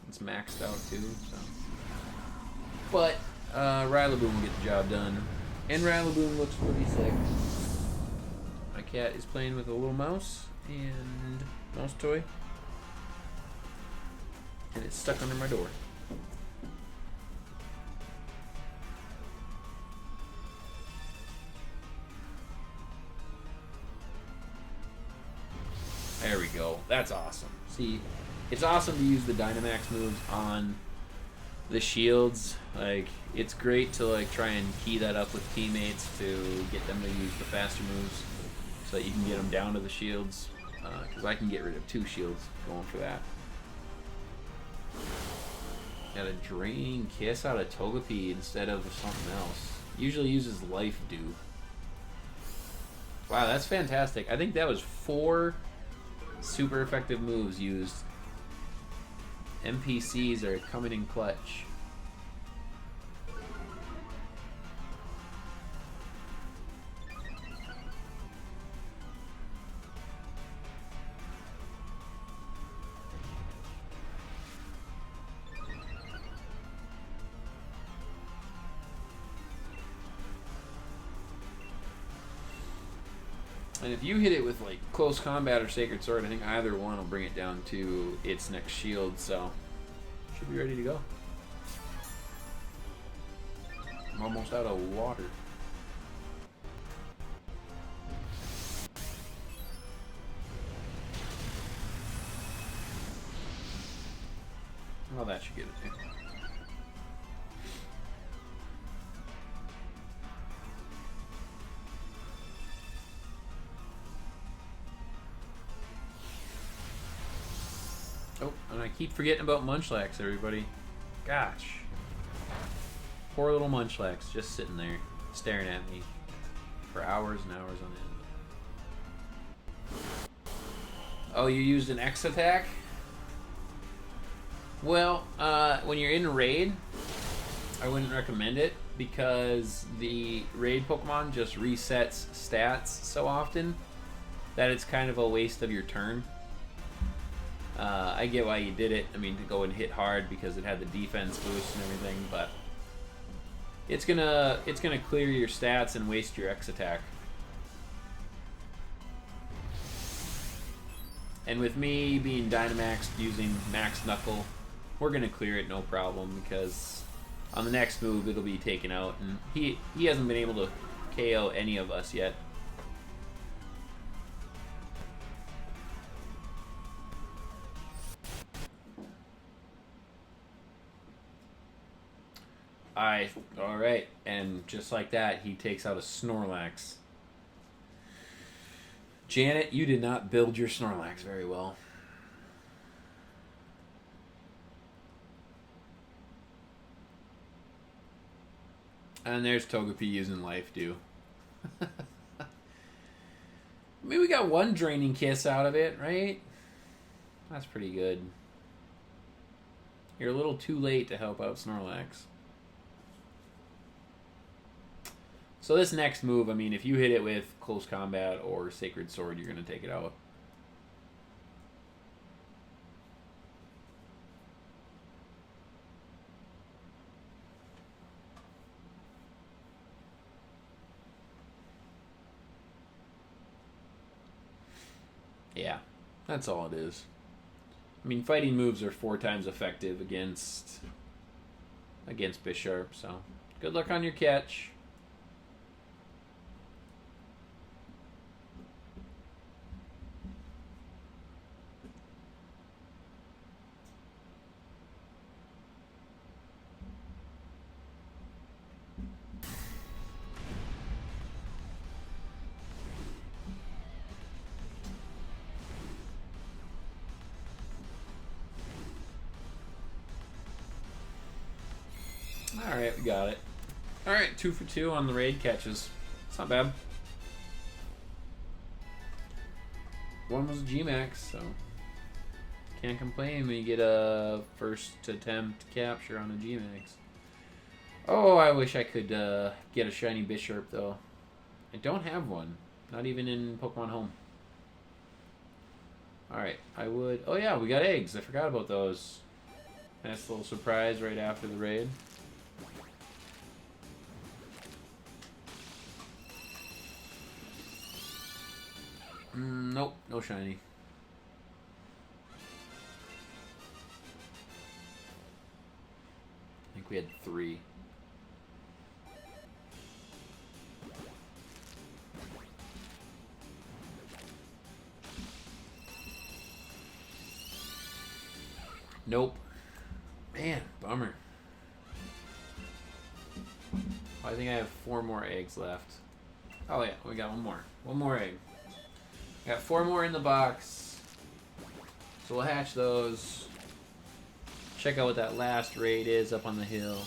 It's maxed out, too, so. But, Rillaboom will get the job done. And Rillaboom looks pretty sick. My cat is playing with a little mouse and mouse toy. And it's stuck under my door. There we go. That's awesome. See, it's awesome to use the Dynamax moves on the shields. Like, it's great to like try and key that up with teammates to get them to use the faster moves so that you can get them down to the shields. Because I can get rid of 2 shields going for that. Got a Draining Kiss out of Togepi instead of something else. Usually uses Life Dew. Wow, that's fantastic. I think that was 4 super effective moves used. NPCs are coming in clutch. And if you hit it with like Close Combat or Sacred Sword, I think either one will bring it down to its next shield, so should be ready to go. I'm almost out of water. Well, that should get it there. Oh, and I keep forgetting about Munchlax, everybody. Gosh. poor little Munchlax just sitting there, staring at me for hours and hours on end. Oh, you used an X attack? Well, when you're in a raid, I wouldn't recommend it because the raid Pokemon just resets stats so often that it's kind of a waste of your turn. I get why you did it. I mean, to go and hit hard because it had the defense boost and everything, but it's gonna clear your stats and waste your X attack. And with me being Dynamaxed using Max Knuckle, we're gonna clear it no problem because on the next move it'll be taken out, and he hasn't been able to KO any of us yet. Alright, and just like that, he takes out a Snorlax. Janet, you did not build your Snorlax very well. And there's Togepi using Life Dew. I mean, we got one Draining Kiss out of it, right? That's pretty good. You're a little too late to help out Snorlax. So this next move, I mean, if you hit it with Close Combat or Sacred Sword, you're going to take it out. Yeah, that's all it is. I mean, fighting moves are 4 times effective against Bisharp, so good luck on your catch. Alright, we got it. Alright, 2 for 2 on the raid catches. It's not bad. One was a G-Max, so can't complain when you get a first attempt capture on a G-Max. Oh, I wish I could get a shiny Bisharp, though. I don't have one. Not even in Pokemon Home. Alright, I would... Oh yeah, we got eggs. I forgot about those. Nice little surprise right after the raid. Nope, no shiny. I think we had 3. Nope. Man, bummer. I think I have 4 more eggs left. Oh yeah, we got one more. One more egg. Got 4 more in the box. So we'll hatch those. Check out what that last raid is up on the hill.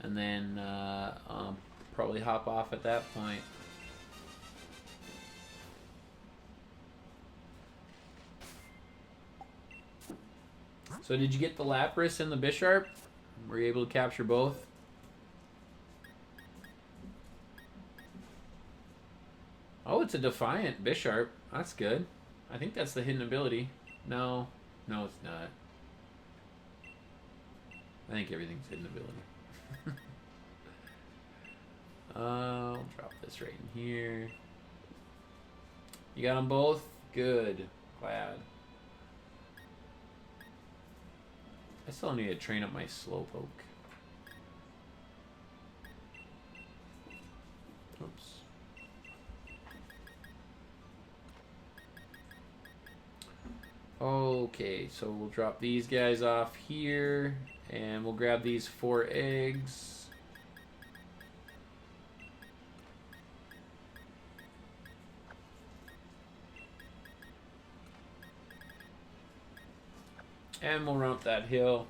And then probably hop off at that point. So did you get the Lapras and the Bisharp? Were you able to capture both? Oh, it's a Defiant Bisharp. That's good. I think that's the hidden ability. No. No, it's not. I think everything's hidden ability. I'll drop this right in here. You got them both? Good. Glad. I still need to train up my Slowpoke. Oops. Okay, so we'll drop these guys off here, and we'll grab these 4 eggs. And we'll run up that hill.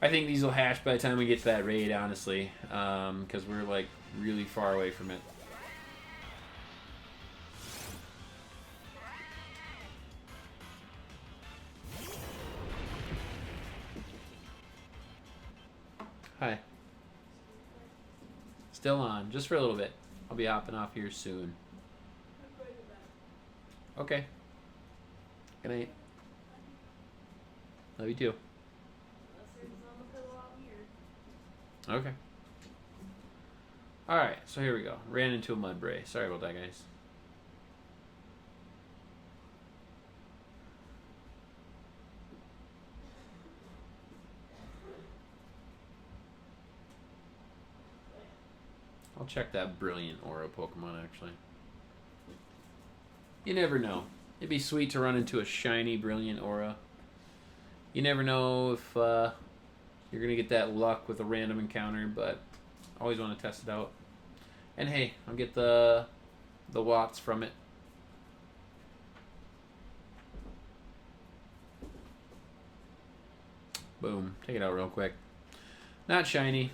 I think these will hatch by the time we get to that raid, honestly, because we're like really far away from it. Hi. Still on, just for a little bit. I'll be hopping off here soon. Okay. Good night. Love you too. Okay. Alright, so here we go. Ran into a mud bray. Sorry about that, guys. I'll check that Brilliant Aura Pokemon, actually. You never know. It'd be sweet to run into a shiny Brilliant Aura. You never know if you're going to get that luck with a random encounter, but I always want to test it out. And hey, I'll get the watts from it. Boom. Take it out real quick. Not shiny.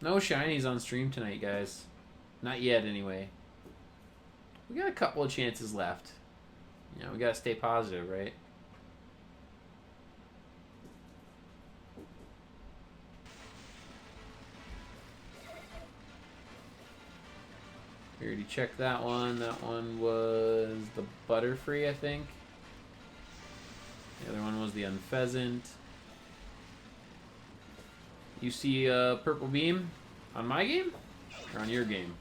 No shinies on stream tonight, guys. Not yet, anyway. We got a couple of chances left. You know, we gotta stay positive, right? We already checked that one. That one was the Butterfree, I think. The other one was the Unpheasant. You see a Purple Beam on my game? Or on your game?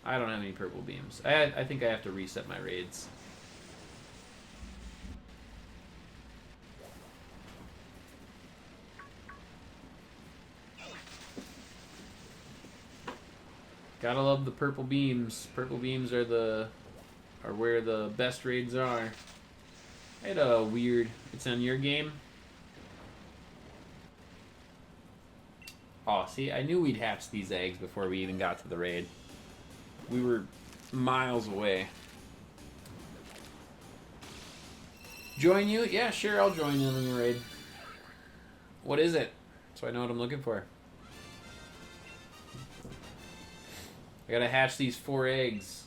I don't have any Purple Beams. I think I have to reset my raids. Gotta love the Purple Beams. Purple Beams are where the best raids are. I had a weird... It's on your game? Oh, see, I knew we'd hatch these eggs before we even got to the raid. We were miles away. Join you? Yeah, sure, I'll join you in the raid. What is it? So I know what I'm looking for. I gotta hatch these 4 eggs.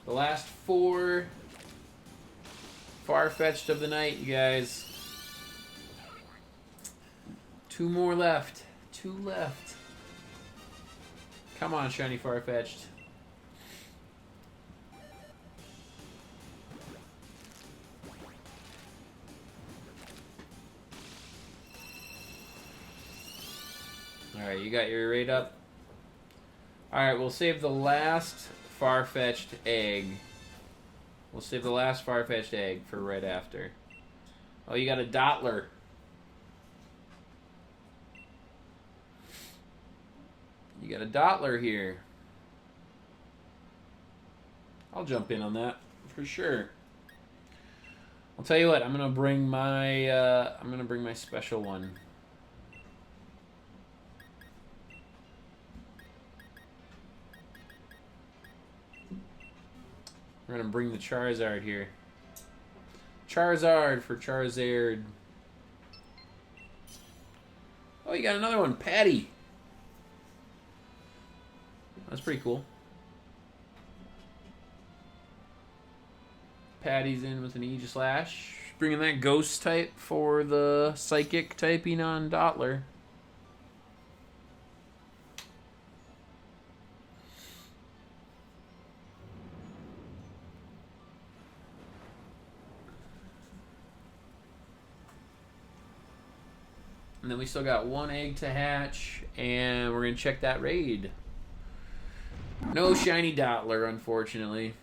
The last 4 Farfetch'd of the night, you guys. 2 more left. 2 left. Come on, shiny Farfetch'd. Alright, you got your raid up? Alright, we'll save the last Farfetch'd egg. We'll save the last Farfetch'd egg for right after. Oh, you got a Dottler. You got a Dottler here. I'll jump in on that for sure. I'll tell you what. I'm gonna bring my special one. We're gonna bring the Charizard here. Charizard for Charizard. Oh, you got another one, Patty. That's pretty cool. Patty's in with an Aegislash. Bringing that Ghost type for the Psychic typing on Dottler. And then we still got 1 egg to hatch, and we're going to check that raid. No shiny Dottler, unfortunately.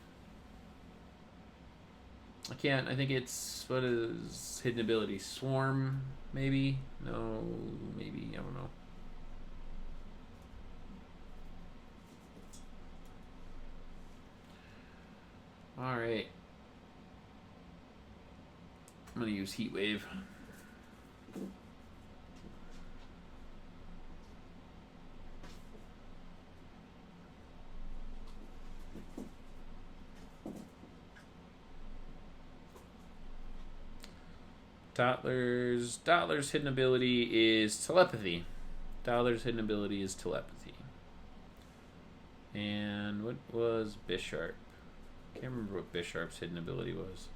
I can't, I think it's, what is hidden ability? Swarm, maybe? No, maybe, I don't know. Alright. I'm going to use Heat Wave. Dottler's hidden ability is telepathy. Dottler's hidden ability is telepathy. And what was Bisharp? Can't remember what Bisharp's hidden ability was.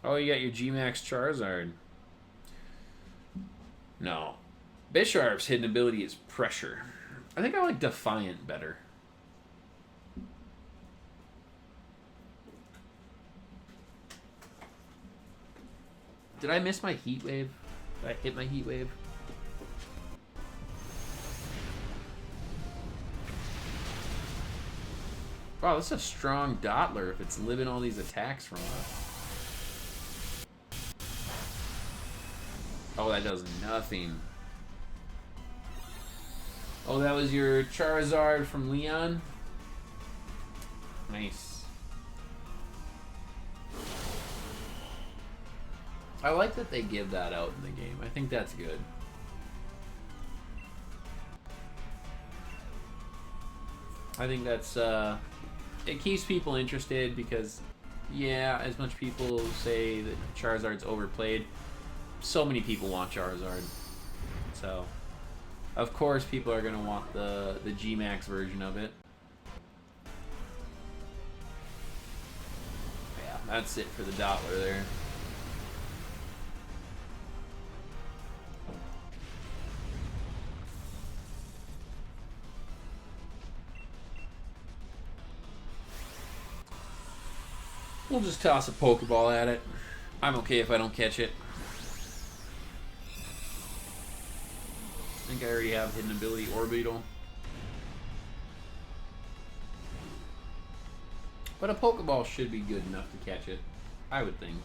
Oh, you got your G-Max Charizard. No. Bisharp's hidden ability is pressure. I think I like Defiant better. Did I miss my Heat Wave? Did I hit my Heat Wave? Wow, this is a strong Dottler if it's living all these attacks from us. Oh, that does nothing. Oh, that was your Charizard from Leon? Nice. I like that they give that out in the game. I think that's good. I think that's, it keeps people interested because, yeah, as much people say that Charizard's overplayed, so many people want Charizard. So, of course people are going to want the G-Max version of it. Yeah, that's it for the Dottler there. We'll just toss a Pokeball at it. I'm okay if I don't catch it. I think I already have hidden ability Orbeetle. But a Pokeball should be good enough to catch it, I would think.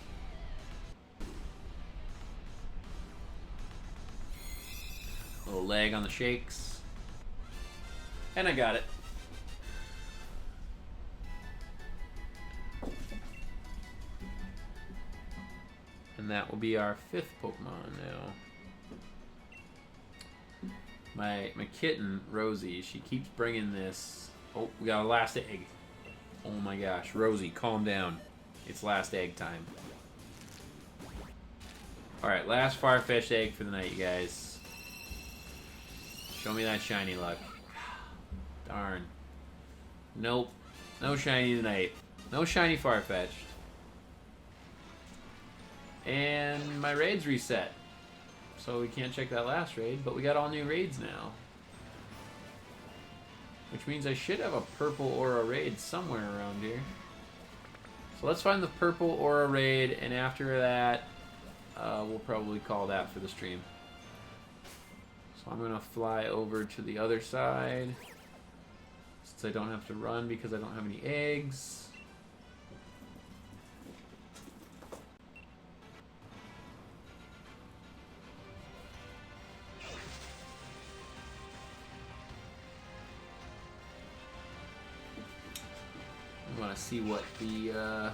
A little lag on the shakes. And I got it. And that will be our 5th Pokemon now. My kitten, Rosie, she keeps bringing this... Oh, we got a last egg. Oh my gosh. Rosie, calm down. It's last egg time. Alright, last Farfetch'd egg for the night, you guys. Show me that shiny luck. Darn. Nope. No shiny tonight. No shiny Farfetch'd. And my raid's reset. So we can't check that last raid, but we got all new raids now. Which means I should have a purple Aura raid somewhere around here. So let's find the purple Aura raid, and after that, we'll probably call that for the stream. So I'm going to fly over to the other side, since I don't have to run because I don't have any eggs. I want to see what the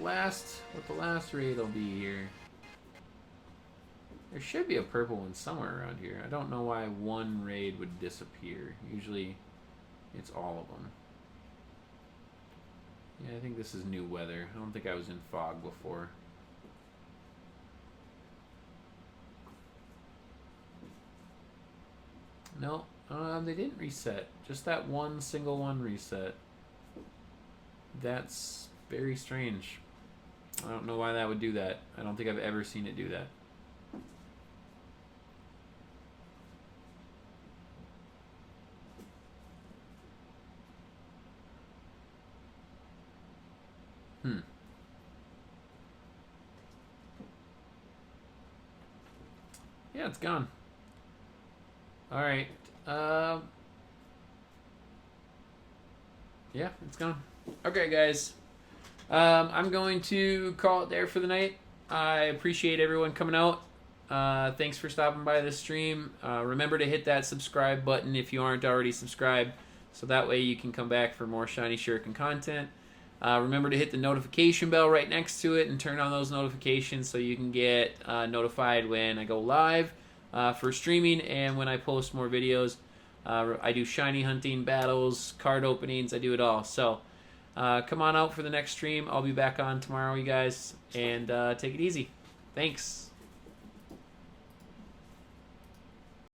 last raid will be here. There should be a purple one somewhere around here. I don't know why one raid would disappear. Usually it's all of them. Yeah, I think this is new weather. I don't think I was in fog before. No, they didn't reset. Just that one single one reset. That's very strange. I don't know why that would do that. I don't think I've ever seen it do that. Yeah, it's gone. Alright. Yeah, it's gone. Okay, guys. I'm going to call it there for the night. I appreciate everyone coming out. Thanks for stopping by this stream. Remember to hit that subscribe button if you aren't already subscribed, so that way you can come back for more Shiny Shuriken content. Remember to hit the notification bell right next to it and turn on those notifications so you can get notified when I go live for streaming and when I post more videos. I do shiny hunting, battles, card openings, I do it all. So Come on out for the next stream. I'll be back on tomorrow, you guys. And take it easy. Thanks.